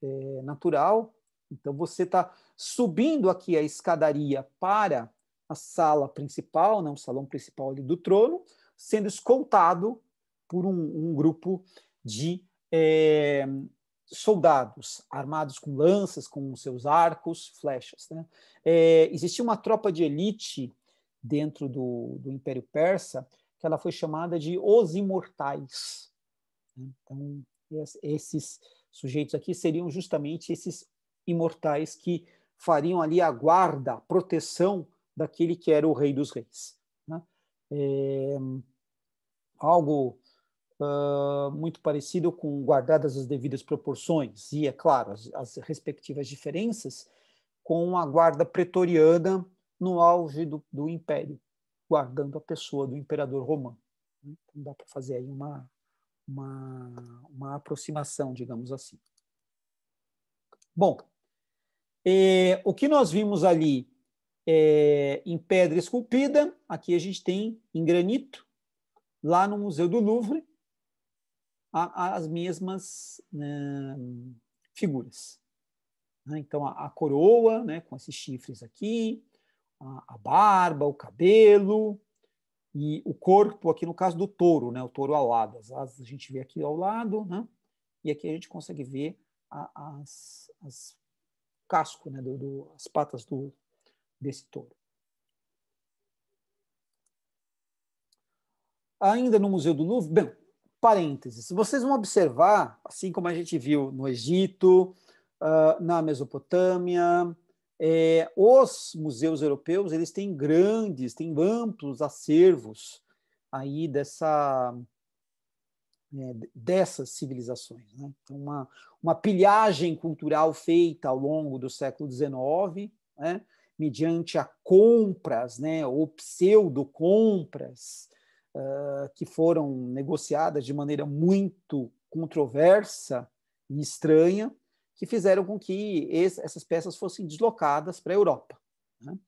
natural. Então, você está subindo aqui a escadaria para a sala principal, né, o salão principal ali do trono, sendo escoltado por um grupo de soldados armados com lanças, com seus arcos, flechas. Né? Existia uma tropa de elite dentro do Império Persa que ela foi chamada de os Imortais. Então, esses sujeitos aqui seriam justamente esses imortais que fariam ali a guarda, a proteção daquele que era o rei dos reis. Né? Algo muito parecido com guardadas as devidas proporções, e, é claro, as respectivas diferenças, com a guarda pretoriana no auge do Império, guardando a pessoa do imperador romano. Então, dá para fazer aí uma aproximação, digamos assim. Bom, o que nós vimos ali em pedra esculpida, aqui a gente tem em granito, lá no Museu do Louvre, as mesmas, né, figuras. Então, a coroa, né, com esses chifres aqui, a barba, o cabelo e o corpo, aqui no caso do touro, né, o touro alado. As asas a gente vê aqui ao lado, né, e aqui a gente consegue ver as casco, né, as patas desse touro. Ainda no Museu do Louvre, bem, parênteses, vocês vão observar, assim como a gente viu no Egito, na Mesopotâmia, os museus europeus, eles têm têm amplos acervos aí dessas civilizações, né? Então, uma pilhagem cultural feita ao longo do século XIX, né? Mediante a compras, né? Ou pseudo-compras, que foram negociadas de maneira muito controversa e estranha, que fizeram com que essas peças fossem deslocadas para a Europa, né?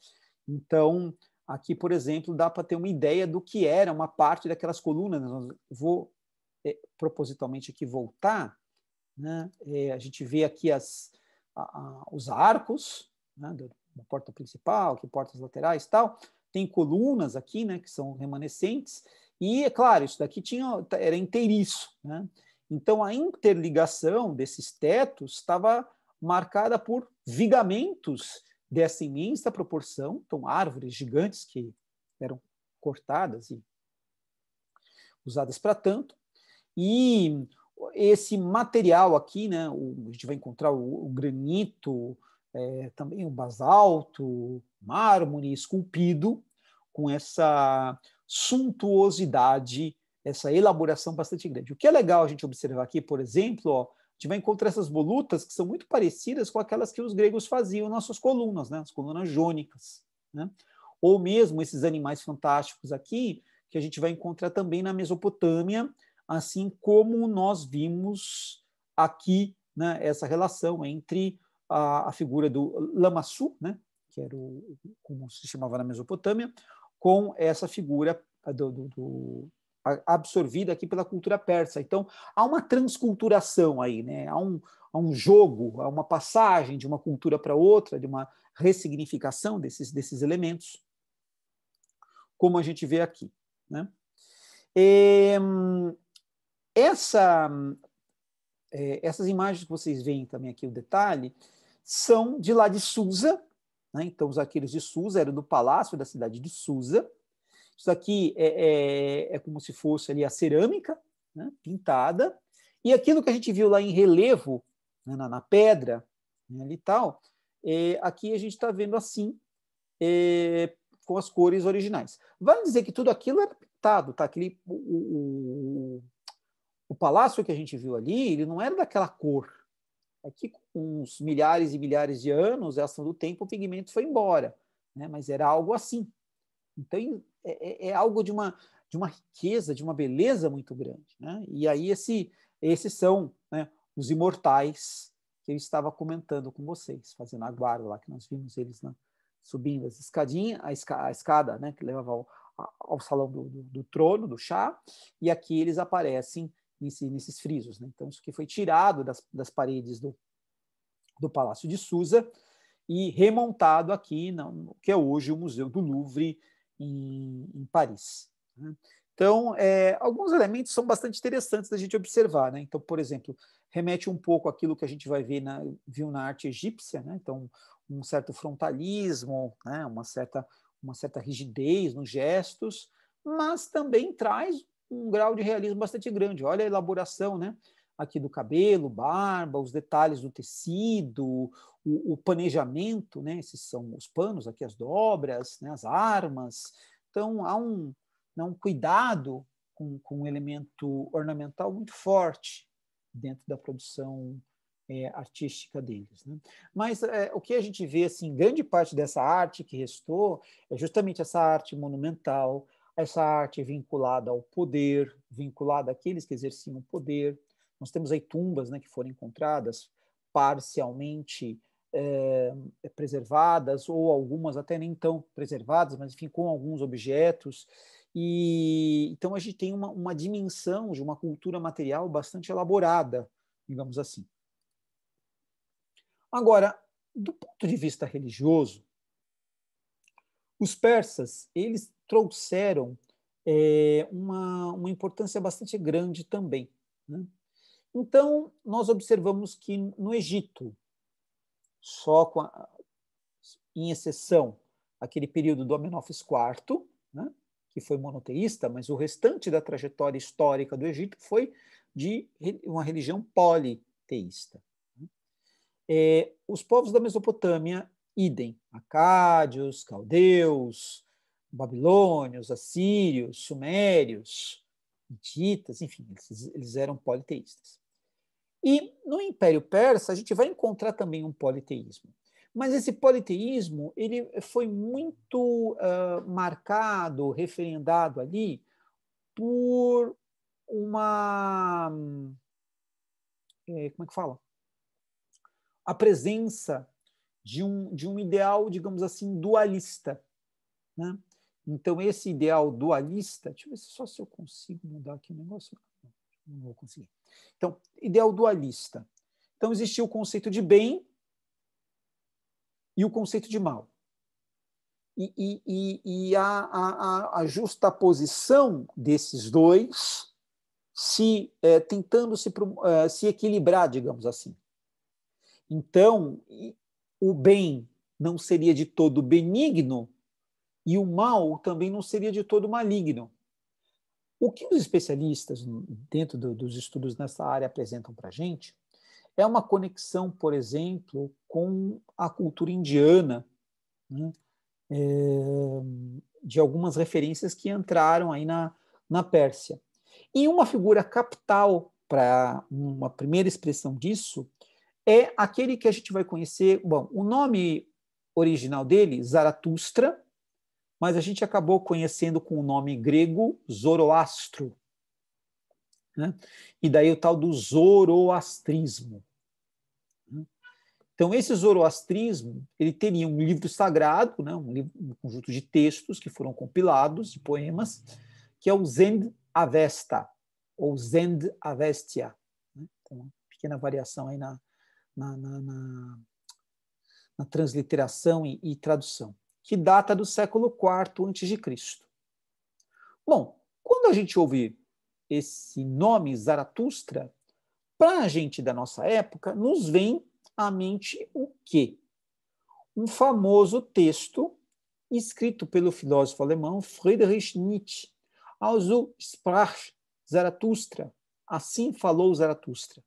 Então, aqui, por exemplo, dá para ter uma ideia do que era uma parte daquelas colunas. Vou propositalmente aqui voltar, né? A gente vê aqui os arcos, né? Da porta principal, que portas laterais, tal. Tem colunas aqui, né? Que são remanescentes. E é claro, isso daqui era inteiriço, né? Então a interligação desses tetos estava marcada por vigamentos dessa imensa proporção, então árvores gigantes que eram cortadas e usadas para tanto. E esse material aqui, né, a gente vai encontrar o granito, também o basalto, mármore esculpido, com essa suntuosidade, essa elaboração bastante grande. O que é legal a gente observar aqui, por exemplo, ó, a gente vai encontrar essas volutas que são muito parecidas com aquelas que os gregos faziam nas suas colunas, né, as colunas jônicas, né? Ou mesmo esses animais fantásticos aqui, que a gente vai encontrar também na Mesopotâmia, assim como nós vimos aqui, né, essa relação entre a figura do Lamassu, né, que era como se chamava na Mesopotâmia, com essa figura absorvida aqui pela cultura persa. Então, há uma transculturação aí, né? Há um jogo, há uma passagem de uma cultura para outra, de uma ressignificação desses elementos, como a gente vê aqui, né? Essas imagens que vocês veem também aqui, o detalhe, são de lá de Susa, né? Então, os arqueiros de Susa eram do palácio da cidade de Susa. Isso aqui é como se fosse ali a cerâmica, né, pintada, e aquilo que a gente viu lá em relevo, né, na pedra, né, e tal, aqui a gente está vendo assim, com as cores originais. Vale dizer que tudo aquilo era pintado, tá? O palácio que a gente viu ali, ele não era daquela cor. Aqui, com uns milhares e milhares de anos, a ação do tempo, o pigmento foi embora, né? Mas era algo assim. Então, é algo de uma riqueza, de uma beleza muito grande, né? E aí, esses são, né, os imortais que eu estava comentando com vocês, fazendo a guarda lá, que nós vimos eles, né, subindo as escadinhas, a escada, né, que levava ao salão do trono, do chá, e aqui eles aparecem nesses frisos, né? Então, isso aqui foi tirado das paredes do Palácio de Susa e remontado aqui, no que é hoje o Museu do Louvre, em Paris, né? Então, alguns elementos são bastante interessantes da gente observar, né? Então, por exemplo, remete um pouco àquilo que a gente vai ver viu na arte egípcia, né? Então, um certo frontalismo, né? uma certa rigidez nos gestos, mas também traz um grau de realismo bastante grande. Olha a elaboração, né, aqui do cabelo, barba, os detalhes do tecido, o panejamento, né, esses são os panos, aqui as dobras, né, as armas. Então, há um cuidado com um elemento ornamental muito forte dentro da produção artística deles, né? Mas o que a gente vê, assim, grande parte dessa arte que restou é justamente essa arte monumental, essa arte vinculada ao poder, vinculada àqueles que exerciam o poder. Nós temos aí tumbas, né, que foram encontradas parcialmente preservadas, ou algumas até nem tão preservadas, mas enfim, com alguns objetos. E então a gente tem uma dimensão de uma cultura material bastante elaborada, digamos assim. Agora, do ponto de vista religioso, os persas, eles trouxeram uma importância bastante grande também, né? Então, nós observamos que no Egito, em exceção aquele período do Amenófis IV, né, que foi monoteísta, mas o restante da trajetória histórica do Egito foi de uma religião politeísta. Os povos da Mesopotâmia, idem, acádios, caldeus, babilônios, assírios, sumérios, hititas, enfim, eles eram politeístas. E no Império Persa a gente vai encontrar também um politeísmo. Mas esse politeísmo ele foi muito marcado, referendado ali por uma... como é que fala? A presença de um ideal, digamos assim, dualista. Né? Então, esse ideal dualista... Deixa eu ver só se eu consigo mudar aqui o negócio. Não vou conseguir. Então, ideal dualista. Então, existia o conceito de bem e o conceito de mal. E a justaposição desses dois tentando se equilibrar, digamos assim. Então, o bem não seria de todo benigno e o mal também não seria de todo maligno. O que os especialistas, dentro dos estudos nessa área, apresentam para a gente é uma conexão, por exemplo, com a cultura indiana, né? De algumas referências que entraram aí na Pérsia. E uma figura capital para uma primeira expressão disso é aquele que a gente vai conhecer, bom, o nome original dele, Zaratustra, mas a gente acabou conhecendo com o nome grego Zoroastro, né? E daí o tal do zoroastrismo. Então, esse zoroastrismo, ele teria um livro sagrado, né, um conjunto de textos que foram compilados, de poemas, que é o Zend Avesta, ou Zend Avestia. Né? Então, uma pequena variação aí na transliteração e tradução, que data do século IV a.C. Bom, quando a gente ouve esse nome Zaratustra, para a gente da nossa época, nos vem à mente o quê? Um famoso texto escrito pelo filósofo alemão Friedrich Nietzsche, Also sprach Zaratustra, assim falou Zaratustra,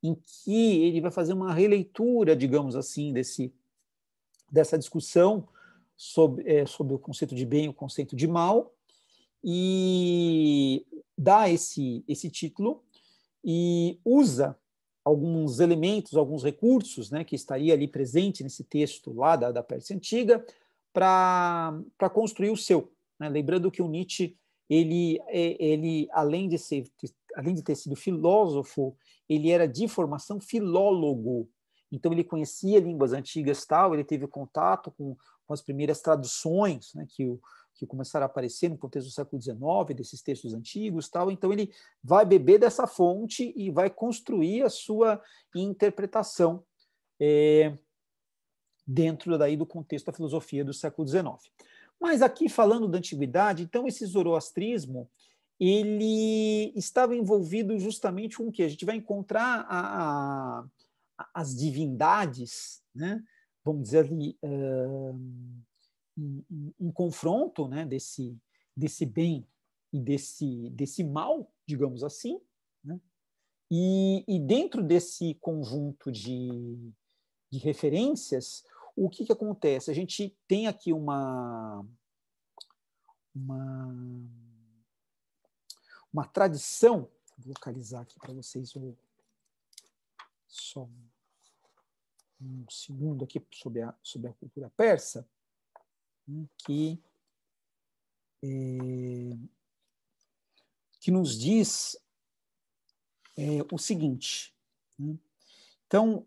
em que ele vai fazer uma releitura, digamos assim, dessa discussão sobre o conceito de bem e o conceito de mal, e dá esse título e usa alguns elementos, alguns recursos, né, que estaria ali presente nesse texto lá da Pérsia Antiga para construir o seu. Né? Lembrando que o Nietzsche, ele além de ter sido filósofo, ele era de formação filólogo. Então ele conhecia línguas antigas, tal, ele teve contato com as primeiras traduções, né, que começaram a aparecer no contexto do século XIX, desses textos antigos, tal. Então ele vai beber dessa fonte e vai construir a sua interpretação dentro daí do contexto da filosofia do século XIX. Mas aqui, falando da antiguidade, então esse zoroastrismo, ele estava envolvido justamente com o que? A gente vai encontrar as divindades, né? Vamos dizer ali, um confronto, né, desse bem e desse mal, digamos assim, né? E dentro desse conjunto de referências, o que acontece? A gente tem aqui uma tradição, vou localizar aqui para vocês só um segundo aqui sobre a cultura persa, que nos diz o seguinte. Então,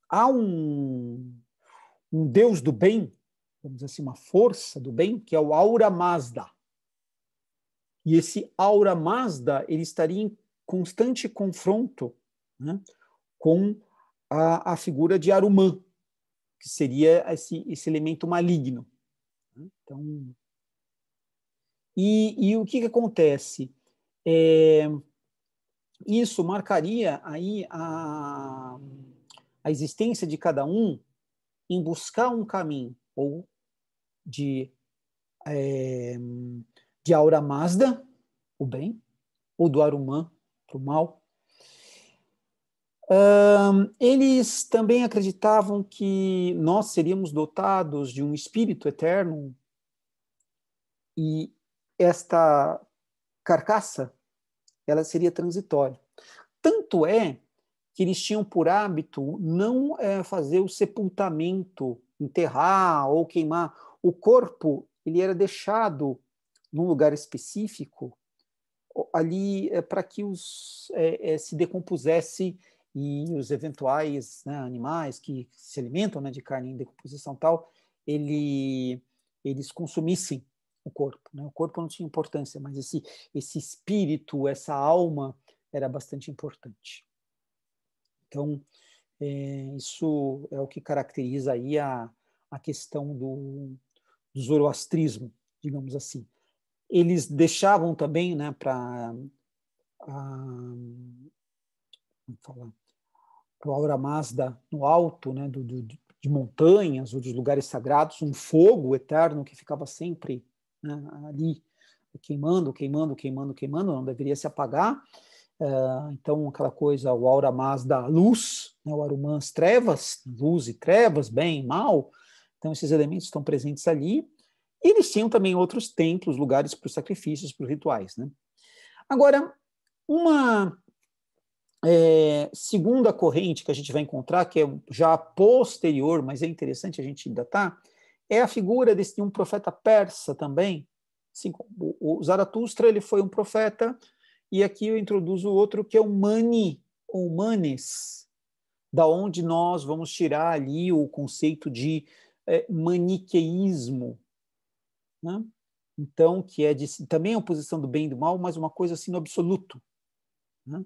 há um deus do bem, vamos dizer assim, uma força do bem, que é o Ahura Mazda. E esse Ahura Mazda, ele estaria em constante confronto, né, com a figura de Arumã, que seria esse elemento maligno. Então, e o que acontece? Isso marcaria aí a existência de cada um em buscar um caminho ou de Ahura Mazda, o bem, ou do Arumã, para o mal. Eles também acreditavam que nós seríamos dotados de um espírito eterno e esta carcaça ela seria transitória. Tanto é que eles tinham por hábito não fazer o sepultamento, enterrar ou queimar. O corpo ele era deixado num lugar específico ali para que se decompusesse e os eventuais, né, animais que se alimentam, né, de carne em decomposição tal, eles consumissem o corpo. Né? O corpo não tinha importância, mas esse espírito, essa alma era bastante importante. Então, isso é o que caracteriza aí a questão do zoroastrismo, digamos assim. Eles deixavam também, né, para o Aura Mazda no alto, né, de montanhas ou dos lugares sagrados, um fogo eterno que ficava sempre, né, ali queimando, queimando, queimando, queimando, não deveria se apagar. Então, aquela coisa, o Aura Mazda, luz, né, o Arumã, as trevas, luz e trevas, bem e mal. Então, esses elementos estão presentes ali. E eles tinham também outros templos, lugares para os sacrifícios, para os rituais. Né? Agora, uma segunda corrente que a gente vai encontrar, que é já posterior, mas é interessante a gente datar, é a figura de um profeta persa também. Assim, o Zaratustra ele foi um profeta, e aqui eu introduzo outro que é o Mani, ou Manes, da onde nós vamos tirar ali o conceito de maniqueísmo, né? Então, que é também a oposição do bem e do mal, mas uma coisa assim no absoluto, né?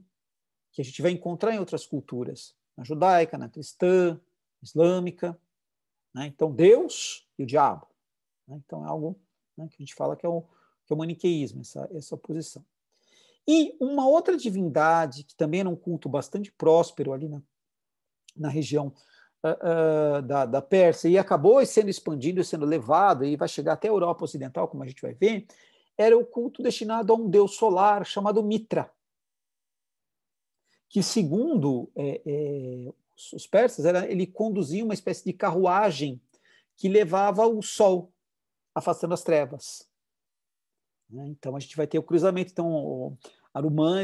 Que a gente vai encontrar em outras culturas, na judaica, na cristã, islâmica. Né? Então, Deus e o diabo. Né? Então, é algo, né, que a gente fala que é o maniqueísmo, essa oposição. E uma outra divindade, que também era um culto bastante próspero ali na região da Pérsia, e acabou sendo expandido, sendo levado, e vai chegar até a Europa Ocidental, como a gente vai ver, era o culto destinado a um deus solar chamado Mitra, que, segundo os persas, ele conduzia uma espécie de carruagem que levava o sol, afastando as trevas. Então, a gente vai ter o cruzamento. Então, o Arumã,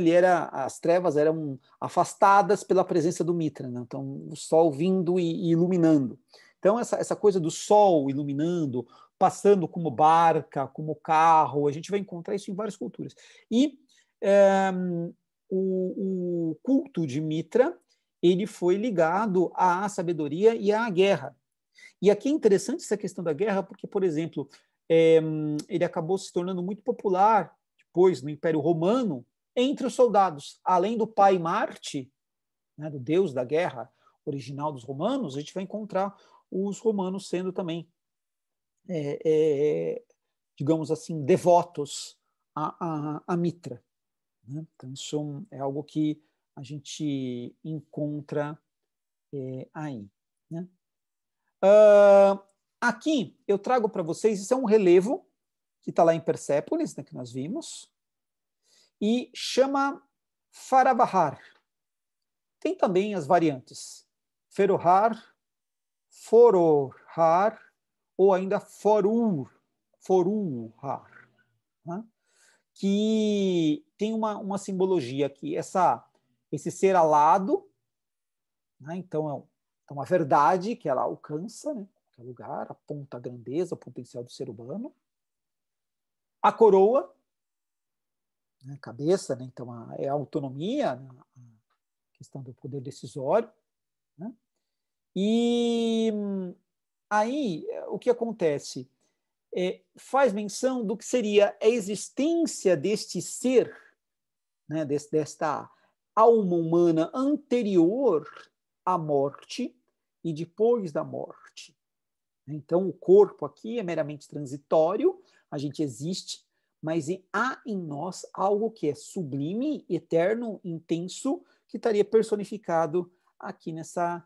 as trevas eram afastadas pela presença do Mitra. Né? Então, o sol vindo e iluminando. Então, essa coisa do sol iluminando, passando como barca, como carro, a gente vai encontrar isso em várias culturas. E o culto de Mitra, ele foi ligado à sabedoria e à guerra. E aqui é interessante essa questão da guerra, porque, por exemplo, ele acabou se tornando muito popular depois no Império Romano entre os soldados. Além do pai Marte, né, do deus da guerra original dos romanos, a gente vai encontrar os romanos sendo também, digamos assim, devotos a Mitra. Né? Então, isso é algo que a gente encontra aí. Né? Aqui eu trago para vocês, isso é um relevo que está lá em Persépolis, né, que nós vimos, e chama Faravahar. Tem também as variantes Ferohar, Forohar ou ainda Foruhar, né? Que tem uma simbologia aqui, esse ser alado, né? Então é uma verdade que ela alcança, né? Qualquer lugar, aponta a grandeza, o potencial do ser humano. A coroa, né? Cabeça, né? Então é a autonomia, né? A questão do poder decisório, né? E aí o que acontece? Faz menção do que seria a existência deste ser, né? Desta alma humana anterior à morte e depois da morte. Então, o corpo aqui é meramente transitório, a gente existe, mas há em nós algo que é sublime, eterno, intenso, que estaria personificado aqui nessa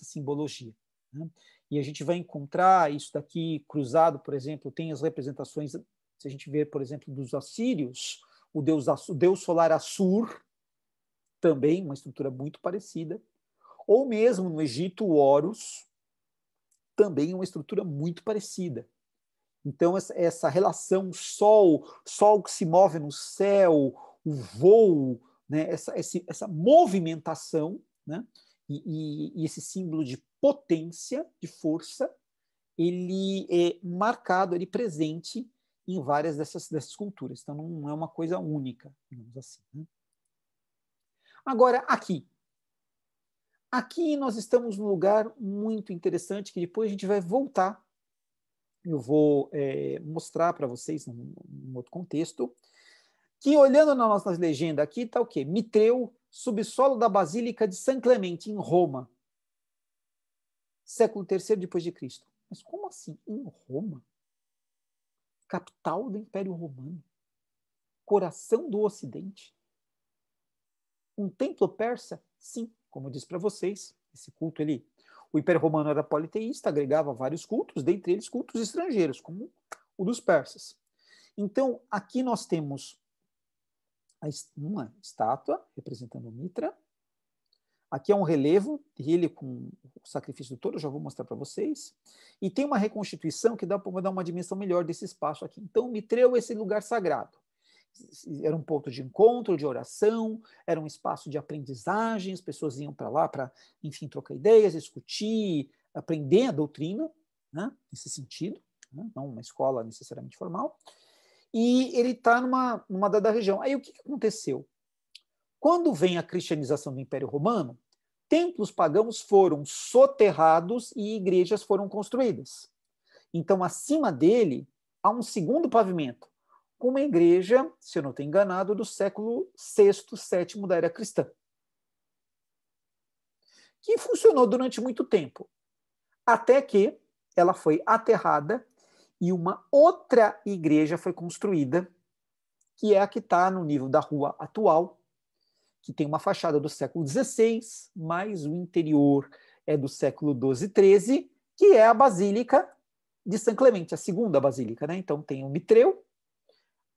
simbologia. Né? E a gente vai encontrar isso daqui cruzado, por exemplo, tem as representações, se a gente ver, por exemplo, dos assírios, o deus solar Assur, também uma estrutura muito parecida, ou mesmo no Egito, o Horus, também uma estrutura muito parecida. Então, essa relação sol que se move no céu, o voo, né, essa movimentação, né, e esse símbolo de potência, de força, ele é marcado, ele presente em várias dessas culturas. Então, não é uma coisa única, digamos assim. Né? Agora, aqui nós estamos num lugar muito interessante que depois a gente vai voltar. Eu vou mostrar para vocês num outro contexto, que olhando na nossa legenda aqui está o quê? Mitreu, subsolo da Basílica de San Clemente, em Roma. Século III depois de Cristo. Mas como assim? Em Roma? Capital do Império Romano? Coração do Ocidente? Um templo persa? Sim, como eu disse para vocês, esse culto ali. O Império Romano era politeísta, agregava vários cultos, dentre eles cultos estrangeiros, como o dos persas. Então, aqui nós temos uma estátua representando Mitra. Aqui é um relevo dele com o sacrifício do touro, já vou mostrar para vocês. E tem uma reconstituição que dá para dar uma dimensão melhor desse espaço aqui. Então, Mitreu é esse lugar sagrado. Era um ponto de encontro, de oração, era um espaço de aprendizagem, as pessoas iam para lá para, enfim, trocar ideias, discutir, aprender a doutrina, né, nesse sentido, né, não uma escola necessariamente formal. E ele está numa dada região. Aí o que aconteceu? Quando vem a cristianização do Império Romano, templos pagãos foram soterrados e igrejas foram construídas. Então, acima dele, há um segundo pavimento, com uma igreja, se eu não estou enganado, do século VI, VII da era cristã, que funcionou durante muito tempo, até que ela foi aterrada e uma outra igreja foi construída, que é a que está no nível da rua atual, que tem uma fachada do século XVI, mas o interior é do século XII e XIII, que é a Basílica de São Clemente, a segunda basílica. Né? Então tem o Mitreu,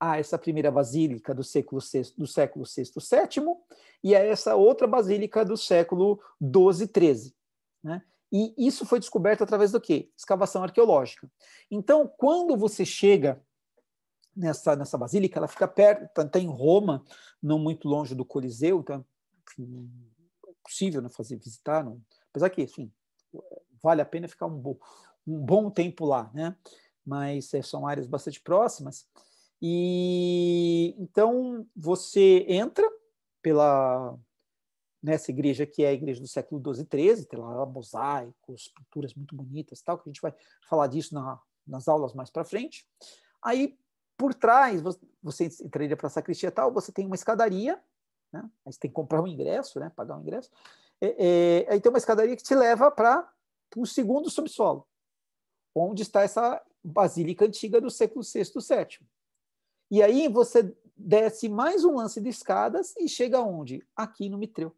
essa primeira basílica do século VI, VII, e essa outra basílica do século XII e XIII. Né? E isso foi descoberto através do quê? Escavação arqueológica. Então, quando você chega nessa basílica, ela fica perto, está em Roma, não muito longe do Coliseu, então enfim, é possível, né, visitar, não, apesar que, enfim, vale a pena ficar um bom tempo lá, né? Mas são áreas bastante próximas. E então você entra nessa igreja que é a igreja do século XII e XIII, tem lá mosaicos, pinturas muito bonitas, tal, que a gente vai falar disso nas aulas mais para frente. Aí por trás, você entraria para a sacristia tal, você tem uma escadaria, né? Aí você tem que comprar um ingresso, né? Pagar um ingresso. Aí tem uma escadaria que te leva para o segundo subsolo, onde está essa basílica antiga do século VI e VII. E aí você desce mais um lance de escadas e chega onde? Aqui no Mitreu.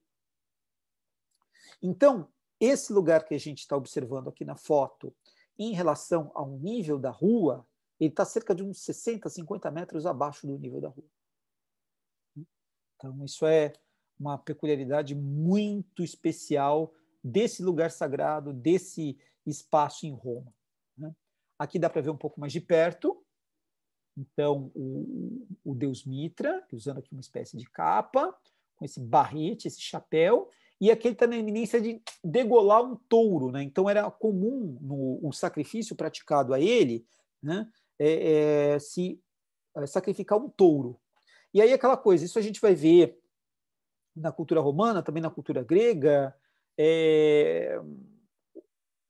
Então, esse lugar que a gente está observando aqui na foto, em relação ao nível da rua, ele está cerca de uns 60, 50 metros abaixo do nível da rua. Então, isso é uma peculiaridade muito especial desse lugar sagrado, desse espaço em Roma. Né? Aqui dá para ver um pouco mais de perto. Então, o deus Mitra, usando aqui uma espécie de capa, com esse barrete, esse chapéu, e aqui ele está na iminência de degolar um touro. Né? Então, era comum o sacrifício praticado a ele, né? Se sacrificar um touro. E aí aquela coisa, isso a gente vai ver na cultura romana, também na cultura grega.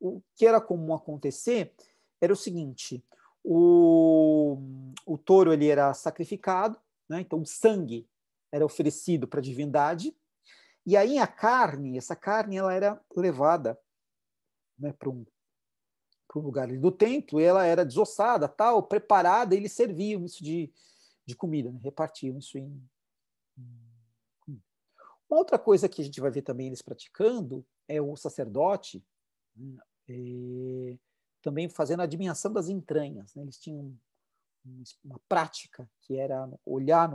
O que era comum acontecer era o seguinte: o touro ele era sacrificado, né? Então o sangue era oferecido para a divindade, e aí essa carne ela era levada, né, para um lugar do templo, e ela era desossada, tal, preparada, e eles serviam isso de comida, né? Repartiam isso em. Uma outra coisa que a gente vai ver também eles praticando é o sacerdote, né, também fazendo a admiração das entranhas. Né? Eles tinham uma prática que era olhar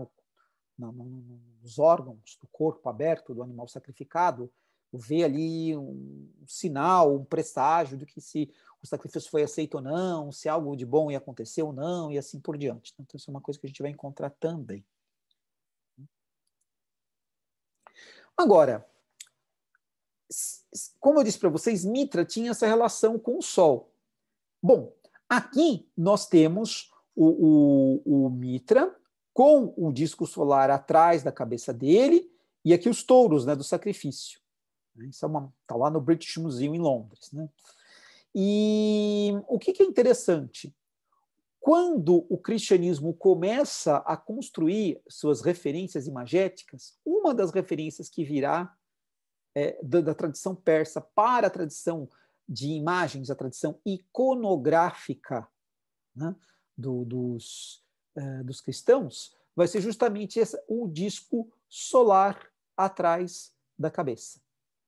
nos órgãos do corpo aberto do animal sacrificado, ver ali um sinal, um presságio do que se o sacrifício foi aceito ou não, se algo de bom ia acontecer ou não, e assim por diante. Então, isso é uma coisa que a gente vai encontrar também. Agora, como eu disse para vocês, Mitra tinha essa relação com o Sol. Bom, aqui nós temos o Mitra com o disco solar atrás da cabeça dele e aqui os touros, né, do sacrifício. Isso está lá no British Museum em Londres, né? E o que é interessante? Quando o cristianismo começa a construir suas referências imagéticas, uma das referências que virá da tradição persa para a tradição de imagens, a tradição iconográfica, né, dos cristãos, vai ser justamente o disco solar atrás da cabeça.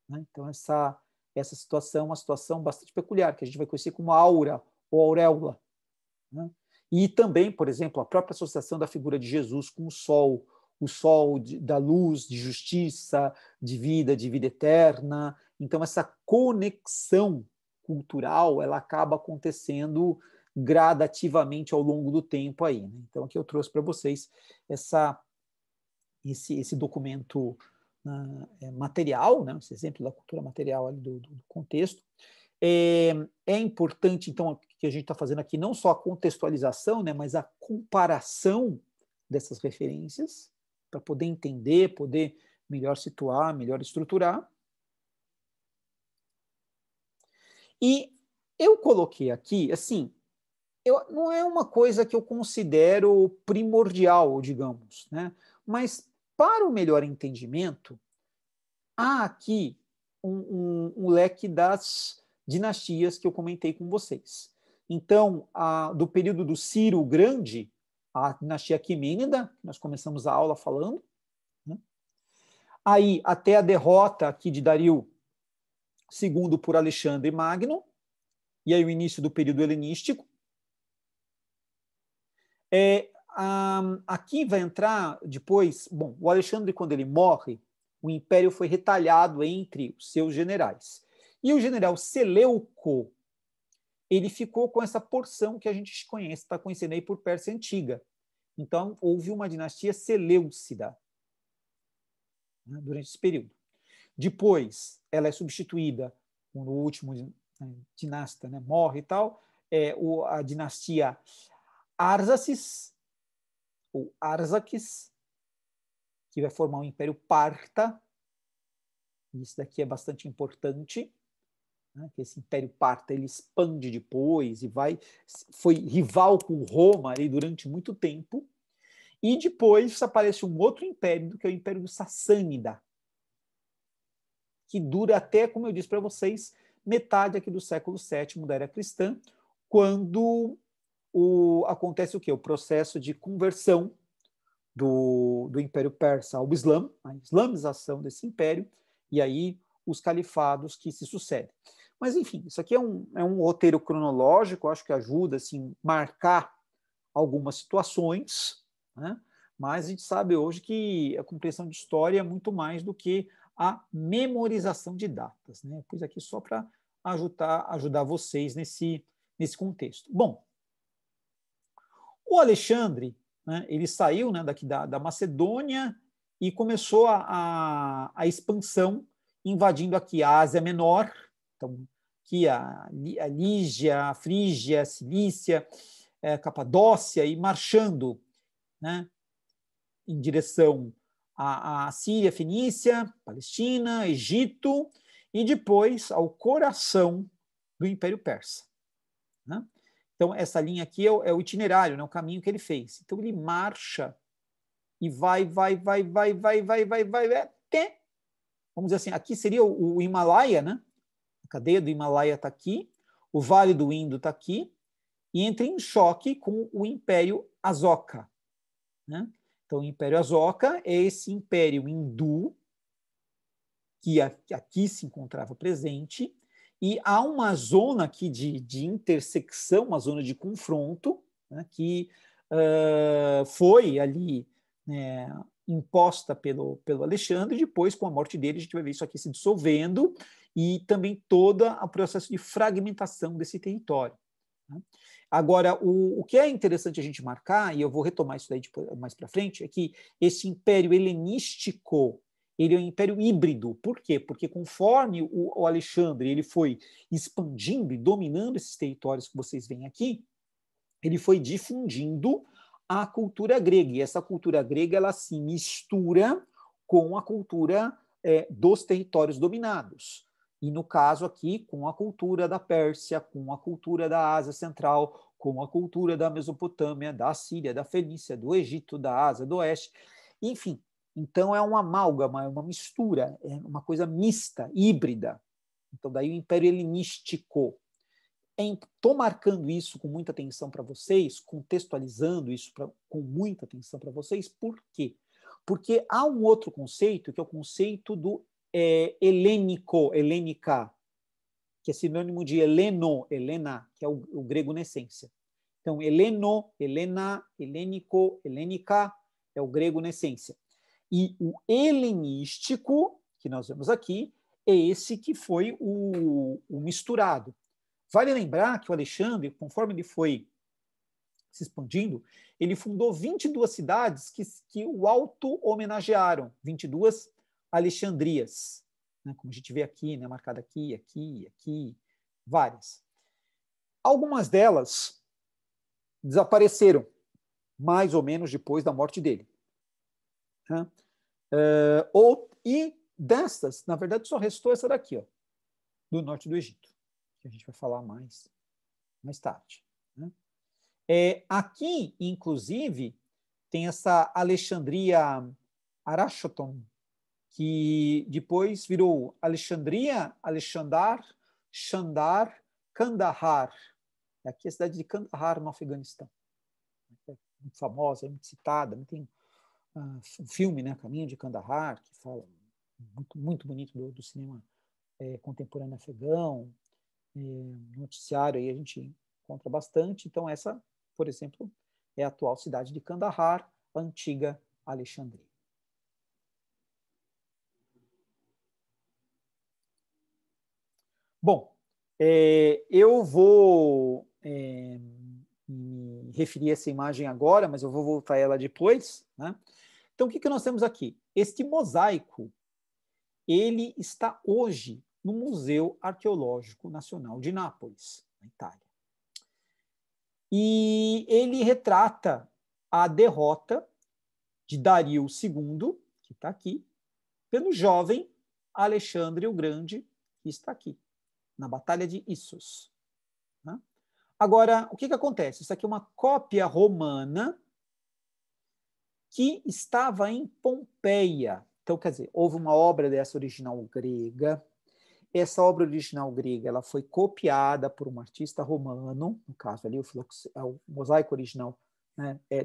Né? Então, essa situação é uma situação bastante peculiar, que a gente vai conhecer como aura ou auréola. Né? E também, por exemplo, a própria associação da figura de Jesus com o sol da luz, de justiça, de vida eterna. Então, essa conexão cultural, ela acaba acontecendo gradativamente ao longo do tempo aí. Né? Então, aqui eu trouxe para vocês esse documento material, né? Esse exemplo da cultura material ali do contexto. É importante, então, que a gente está fazendo aqui não só a contextualização, né, mas a comparação dessas referências, para poder entender, poder melhor situar, melhor estruturar. E eu coloquei aqui, assim, não é uma coisa que eu considero primordial, digamos, né? Mas para o melhor entendimento, há aqui um leque das dinastias que eu comentei com vocês. Então, do período do Ciro Grande, a dinastia Aquemênida, nós começamos a aula falando, né? Aí até a derrota aqui de Dario II por Alexandre Magno, e aí o início do período helenístico. Aqui vai entrar depois, bom, o Alexandre, quando ele morre, o império foi retalhado entre os seus generais. E o general Seleuco, ele ficou com essa porção que a gente conhece, está conhecendo aí por Pérsia Antiga. Então, houve uma dinastia Seleucida, né, durante esse período. Depois, ela é substituída, quando o último dinasta, né, morre e tal, a dinastia Arsaces, ou Arsaques, que vai formar o Império Parta. Isso daqui é bastante importante, né, que esse Império Parta ele expande depois e foi rival com Roma ali durante muito tempo. E depois aparece um outro império, que é o Império do Sassânida, que dura até, como eu disse para vocês, metade aqui do século VII da era cristã, quando acontece o quê? O processo de conversão do Império Persa ao Islã, a islamização desse império, e aí os califados que se sucedem. Mas, enfim, isso aqui é um roteiro cronológico, acho que ajuda assim, marcar algumas situações, né? Mas a gente sabe hoje que a compreensão de história é muito mais do que a memorização de datas. Né? Eu pus aqui só para ajudar vocês nesse contexto. Bom, o Alexandre, né, ele saiu, né, daqui da Macedônia e começou a expansão, invadindo aqui a Ásia Menor, então aqui a Lígia, a Frígia, a Cilícia, Capadócia, e marchando, né, em direção à Síria, Fenícia, Palestina, Egito, e depois ao coração do Império Persa. Né? Então, essa linha aqui é o itinerário, né, o caminho que ele fez. Então, ele marcha e vai até, vamos dizer assim, aqui seria o Himalaia, né? A cadeia do Himalaia está aqui, o Vale do Indo está aqui, e entra em choque com o Império Asoka. Né? Então, o Império Asoka é esse império hindu que aqui se encontrava presente, e há uma zona aqui de intersecção, uma zona de confronto, né, que foi ali, né, imposta pelo Alexandre, e depois, com a morte dele, a gente vai ver isso aqui se dissolvendo, e também todo o processo de fragmentação desse território. Né? Agora, o que é interessante a gente marcar, e eu vou retomar isso daí mais para frente, é que esse império helenístico ele é um império híbrido. Por quê? Porque conforme o Alexandre ele foi expandindo e dominando esses territórios que vocês veem aqui, ele foi difundindo a cultura grega. E essa cultura grega ela se mistura com a cultura dos territórios dominados. E, no caso aqui, com a cultura da Pérsia, com a cultura da Ásia Central, com a cultura da Mesopotâmia, da Síria, da Fenícia, do Egito, da Ásia do Oeste. Enfim, então é uma amálgama, é uma mistura, é uma coisa mista, híbrida. Então, daí o Império Helenístico. Estou marcando isso com muita atenção para vocês, contextualizando isso com muita atenção para vocês. Por quê? Porque há um outro conceito, que é o conceito do helênico, helênica, que é sinônimo de heleno, helena, que é o grego na essência. Então, heleno, helena, helênico, helênica, é o grego na essência. E o helenístico, que nós vemos aqui, é esse que foi o misturado. Vale lembrar que o Alexandre, conforme ele foi se expandindo, ele fundou 22 cidades que o auto-homenagearam, 22 Alexandrias, né, como a gente vê aqui, né, marcada aqui, aqui, aqui, várias. Algumas delas desapareceram, mais ou menos depois da morte dele. Né? E destas, na verdade, só restou essa daqui, ó, do norte do Egito, que a gente vai falar mais tarde. Né? Aqui, inclusive, tem essa Alexandria Arachoton, que depois virou Alexandria, Alexandar, Chandar, Kandahar. Aqui é a cidade de Kandahar, no Afeganistão. É muito famosa, é muito citada. Tem um filme, né, Caminho de Kandahar, que fala muito, muito bonito do cinema contemporâneo afegão. Noticiário aí a gente encontra bastante. Então, essa, por exemplo, é a atual cidade de Kandahar, a antiga Alexandria. Bom, eu vou me referir a essa imagem agora, mas eu vou voltar a ela depois. Né? Então, o que nós temos aqui? Este mosaico, ele está hoje no Museu Arqueológico Nacional de Nápoles, na Itália. E ele retrata a derrota de Dario II, que está aqui, pelo jovem Alexandre o Grande, que está aqui, na Batalha de Issos. Né? Agora, o que acontece? Isso aqui é uma cópia romana que estava em Pompeia. Então, quer dizer, houve uma obra dessa original grega. Essa obra original grega ela foi copiada por um artista romano, no caso ali, o mosaico original, né, é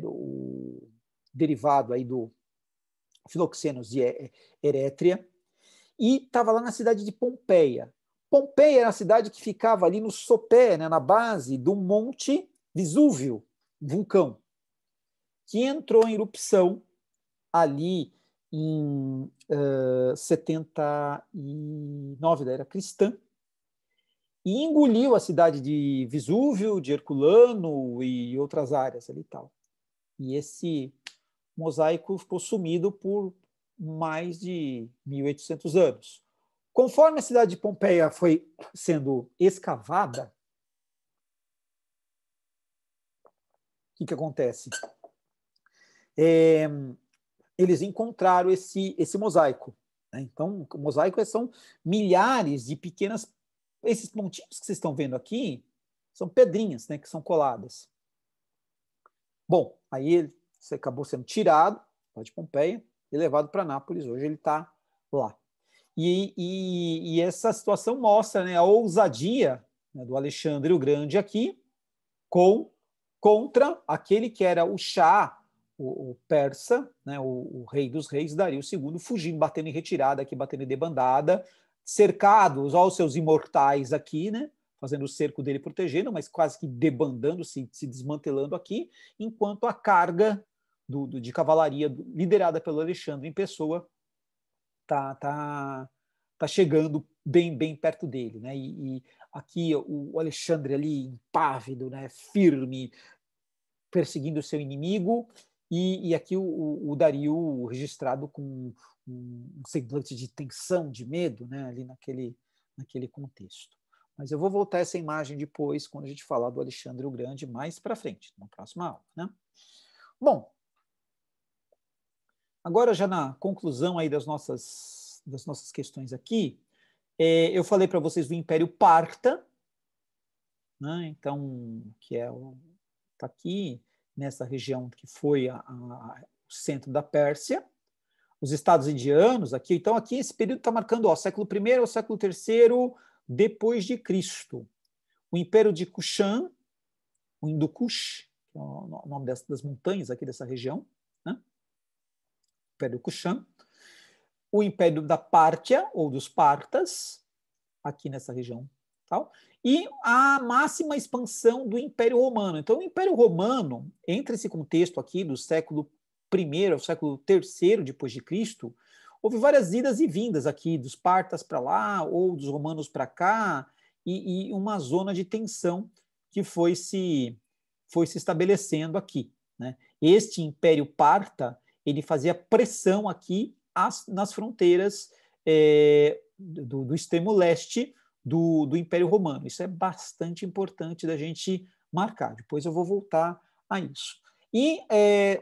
derivado aí do Filoxenos de Erétria, e estava lá na cidade de Pompeia. Pompeia era a cidade que ficava ali no sopé, né, na base do Monte Vesúvio, vulcão, que entrou em erupção ali em 79 da era cristã, e engoliu a cidade de Vesúvio, de Herculano e outras áreas ali e tal. E esse mosaico ficou sumido por mais de 1.800 anos. Conforme a cidade de Pompeia foi sendo escavada, o que acontece? Eles encontraram esse mosaico. Né? Então, o mosaico são milhares de pequenas... Esses pontinhos que vocês estão vendo aqui são pedrinhas, né, que são coladas. Bom, aí ele acabou sendo tirado lá de Pompeia e levado para Nápoles. Hoje ele está lá. E essa situação mostra, né, a ousadia, né, do Alexandre o Grande aqui contra aquele que era o Shah, o persa, né, o rei dos reis, Dario II, fugindo, batendo em retirada aqui, batendo em debandada, cercados aos seus imortais aqui, né, fazendo o cerco dele protegendo, mas quase que debandando, se desmantelando aqui, enquanto a carga de cavalaria liderada pelo Alexandre em pessoa tá chegando bem perto dele, né? E aqui o Alexandre ali impávido, né, firme, perseguindo o seu inimigo, e aqui o Dario registrado com um semblante de tensão, de medo, né, ali naquele contexto. Mas eu vou voltar essa imagem depois, quando a gente falar do Alexandre o Grande, mais para frente, na próxima aula. Né? Bom, agora já na conclusão aí das nossas questões aqui, eu falei para vocês do Império Parta, né? Então, que está aqui, nessa região que foi o centro da Pérsia, os estados indianos aqui. Então, aqui esse período está marcando século I ao século III depois de Cristo. O Império de Kushan, o Hindu Kush, que é o nome das montanhas aqui dessa região, né? Império Kushan. O Império da Pártia, ou dos Partas, aqui nessa região. Tal. E a máxima expansão do Império Romano. Então, o Império Romano, entre esse contexto aqui do século I ao século III depois de Cristo, houve várias idas e vindas aqui, dos partas para lá, ou dos romanos para cá, e uma zona de tensão que foi se estabelecendo aqui. Né? Este Império Parta, ele fazia pressão aqui nas fronteiras do extremo leste do Império Romano. Isso é bastante importante da gente marcar. Depois eu vou voltar a isso. E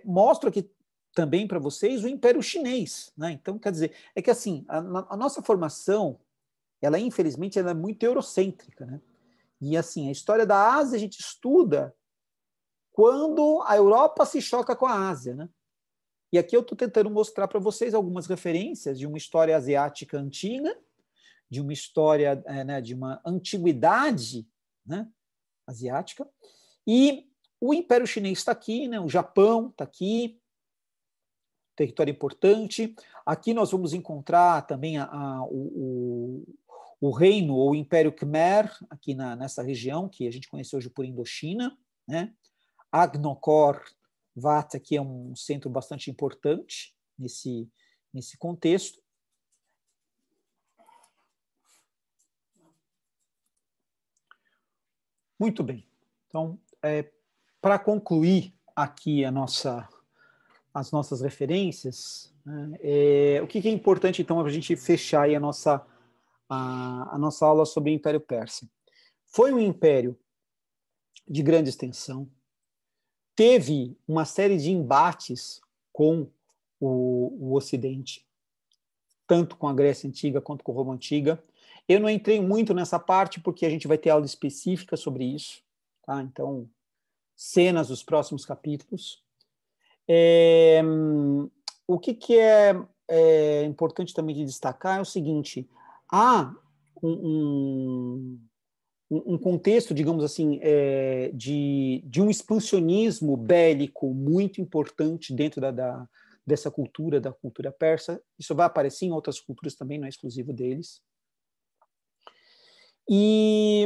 mostro aqui também para vocês o Império Chinês. Né? Então, quer dizer, é que assim, a nossa formação, infelizmente, ela é muito eurocêntrica. Né? E assim, a história da Ásia a gente estuda quando a Europa se choca com a Ásia. Né? E aqui eu estou tentando mostrar para vocês algumas referências de uma história asiática antiga, de uma história, de uma antiguidade, né, asiática. E o Império Chinês está aqui, né, o Japão está aqui, território importante. Aqui nós vamos encontrar também o reino, ou o Império Khmer, aqui nessa região, que a gente conhece hoje por Indochina. Né? Angkor Wat aqui é um centro bastante importante nesse contexto. Muito bem. Então, para concluir aqui as nossas referências, né, o que é importante, então, para a gente fechar aí a nossa aula sobre o Império Persa? Foi um império de grande extensão, teve uma série de embates com o Ocidente, tanto com a Grécia Antiga quanto com a Roma Antiga. Eu não entrei muito nessa parte, porque a gente vai ter aula específica sobre isso. Tá? Então, cenas dos próximos capítulos. O que é importante também de destacar é o seguinte: há um contexto, digamos assim, de um expansionismo bélico muito importante dentro dessa cultura, da cultura persa. Isso vai aparecer em outras culturas também, não é exclusivo deles. E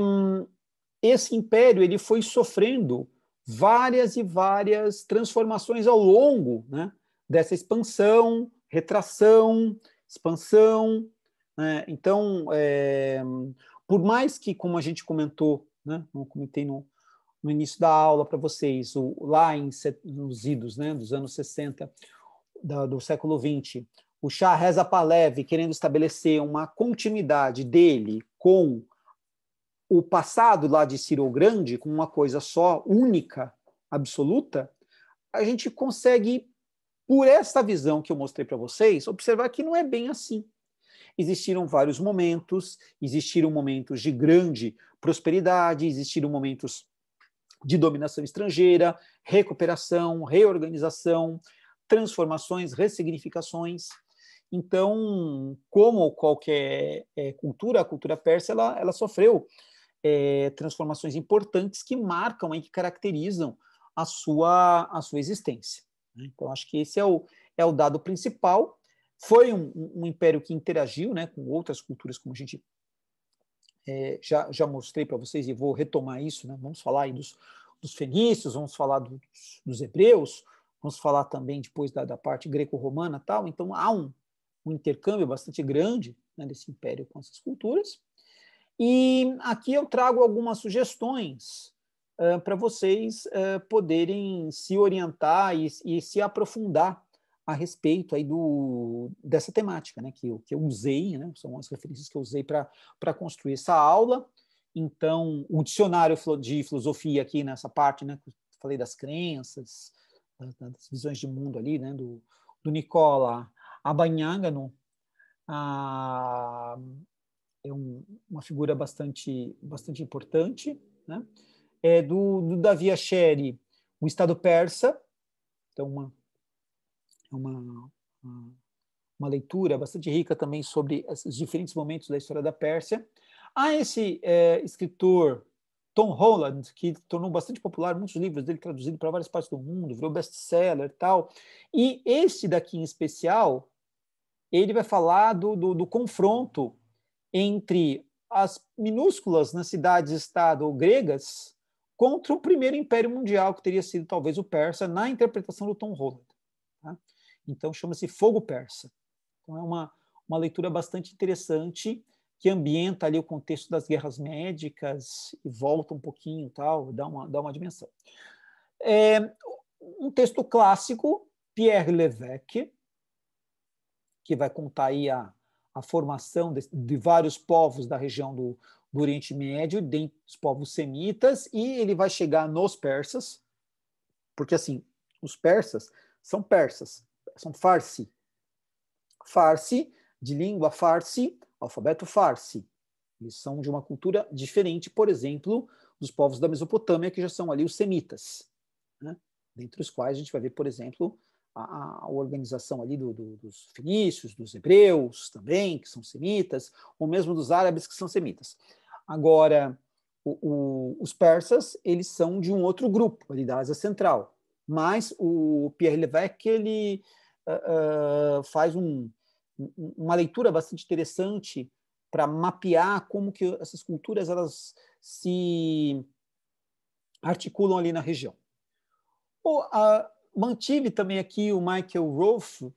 esse império ele foi sofrendo várias e várias transformações ao longo, né, dessa expansão, retração, expansão. Né? Então, por mais que, como a gente comentou, né, eu comentei no início da aula para vocês, lá nos idos, né, dos anos 60 do século XX, o Shah Reza Pahlavi querendo estabelecer uma continuidade dele com o passado lá de Ciro o Grande, com uma coisa só, única, absoluta, a gente consegue, por essa visão que eu mostrei para vocês, observar que não é bem assim. Existiram vários momentos, existiram momentos de grande prosperidade, existiram momentos de dominação estrangeira, recuperação, reorganização, transformações, ressignificações. Então, como qualquer cultura, a cultura persa ela sofreu transformações importantes que marcam e que caracterizam a sua existência. Então, acho que esse é o dado principal. Foi um império que interagiu, né, com outras culturas, como a gente já mostrei para vocês, e vou retomar isso. Né? Vamos falar aí dos fenícios, vamos falar dos hebreus, vamos falar também depois da parte greco-romana e tal. Então, há um intercâmbio bastante grande, né, desse império com essas culturas. E aqui eu trago algumas sugestões para vocês poderem se orientar e se aprofundar a respeito aí dessa temática, né, que eu usei, né, são as referências que eu usei para construir essa aula. Então, o dicionário de filosofia aqui nessa parte, né, que eu falei das crenças, das visões de mundo ali, né, do Nicola Abaignano, é uma figura bastante importante, né? Do Davi Asheri, o Estado Persa, então uma leitura bastante rica também sobre os diferentes momentos da história da Pérsia. Há esse escritor Tom Holland, que tornou bastante popular muitos livros dele traduzidos para várias partes do mundo, virou best-seller e tal. E este daqui em especial, ele vai falar do confronto entre as minúsculas cidades-estado gregas contra o primeiro império mundial, que teria sido talvez o persa, na interpretação do Tom Holland. Tá? Então, chama-se Fogo Persa. Então, é uma leitura bastante interessante, que ambienta ali o contexto das guerras médicas e volta um pouquinho, tal, dá uma dimensão. Um texto clássico, Pierre Lévesque, que vai contar aí a formação de vários povos da região do Oriente Médio, dentre os povos semitas, e ele vai chegar nos persas, porque assim, os persas, são farsi. Farsi, de língua farsi, alfabeto farsi. Eles são de uma cultura diferente, por exemplo, dos povos da Mesopotâmia, que já são ali os semitas, né? Dentre os quais a gente vai ver, por exemplo, a organização ali dos fenícios, dos hebreus também, que são semitas, ou mesmo dos árabes, que são semitas. Agora, os persas, eles são de um outro grupo, ali da Ásia Central, mas o Pierre Lévesque, ele faz uma leitura bastante interessante para mapear como que essas culturas elas se articulam ali na região. Mantive também aqui o Michael Roth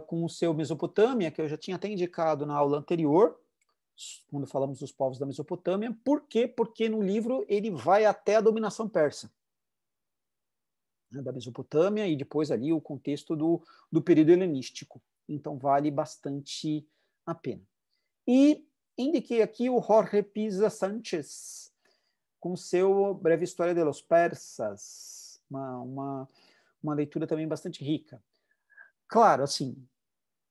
com o seu Mesopotâmia, que eu já tinha até indicado na aula anterior, quando falamos dos povos da Mesopotâmia. Por quê? Porque no livro ele vai até a dominação persa, né, da Mesopotâmia, e depois ali o contexto do período helenístico. Então vale bastante a pena. E indiquei aqui o Jorge Pisa Sánchez, com seu Breve História de los Persas, uma leitura também bastante rica. Claro, assim,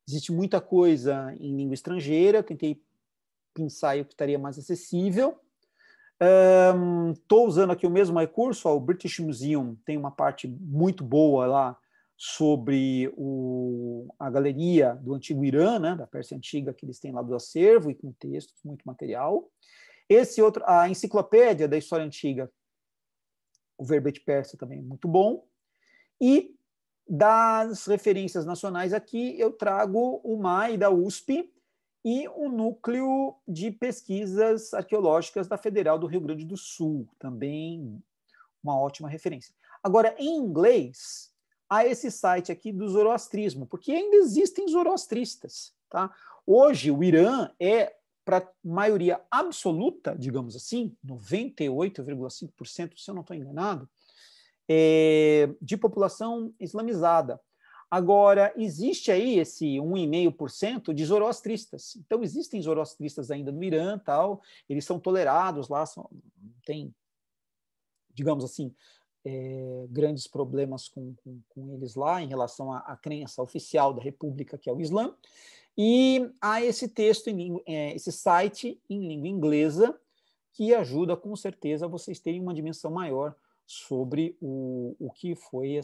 existe muita coisa em língua estrangeira, tentei pensar o que estaria mais acessível. Estou usando aqui o mesmo recurso, o British Museum tem uma parte muito boa lá sobre a galeria do antigo Irã, né, da Pérsia Antiga, que eles têm lá do acervo e com textos, muito material. Esse outro, a enciclopédia da história antiga, o verbete persa também é muito bom. E das referências nacionais aqui, eu trago o MAI da USP e o Núcleo de Pesquisas Arqueológicas da Federal do Rio Grande do Sul, também uma ótima referência. Agora, em inglês, há esse site aqui do zoroastrismo, porque ainda existem zoroastristas. Tá? Hoje, o Irã é, para maioria absoluta, digamos assim, 98,5%, se eu não estou enganado, de população islamizada. Agora, existe aí esse 1,5% de zoroastristas. Então, existem zoroastristas ainda no Irã, tal, eles são tolerados lá, tem, digamos assim, grandes problemas com eles lá em relação à crença oficial da República, que é o Islã. E há esse texto, esse site em língua inglesa, que ajuda, com certeza, a vocês terem uma dimensão maior sobre o que foi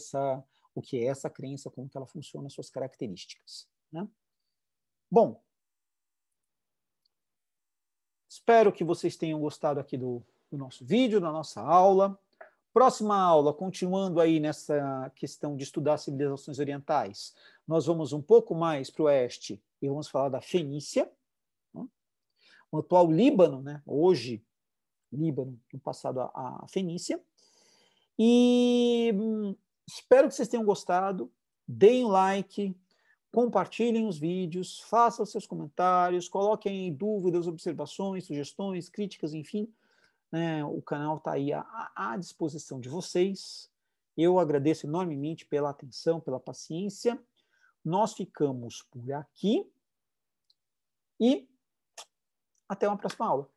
o que é essa crença, como que ela funciona, suas características. Né? Bom, espero que vocês tenham gostado aqui do nosso vídeo, da nossa aula. Próxima aula, continuando aí nessa questão de estudar civilizações orientais, nós vamos um pouco mais para o oeste e vamos falar da Fenícia, né? O atual Líbano, né? Hoje, Líbano, no passado a Fenícia. E espero que vocês tenham gostado. Deem um like, compartilhem os vídeos, façam seus comentários, coloquem dúvidas, observações, sugestões, críticas, enfim. O canal está aí à disposição de vocês. Eu agradeço enormemente pela atenção, pela paciência. nós ficamos por aqui e até uma próxima aula.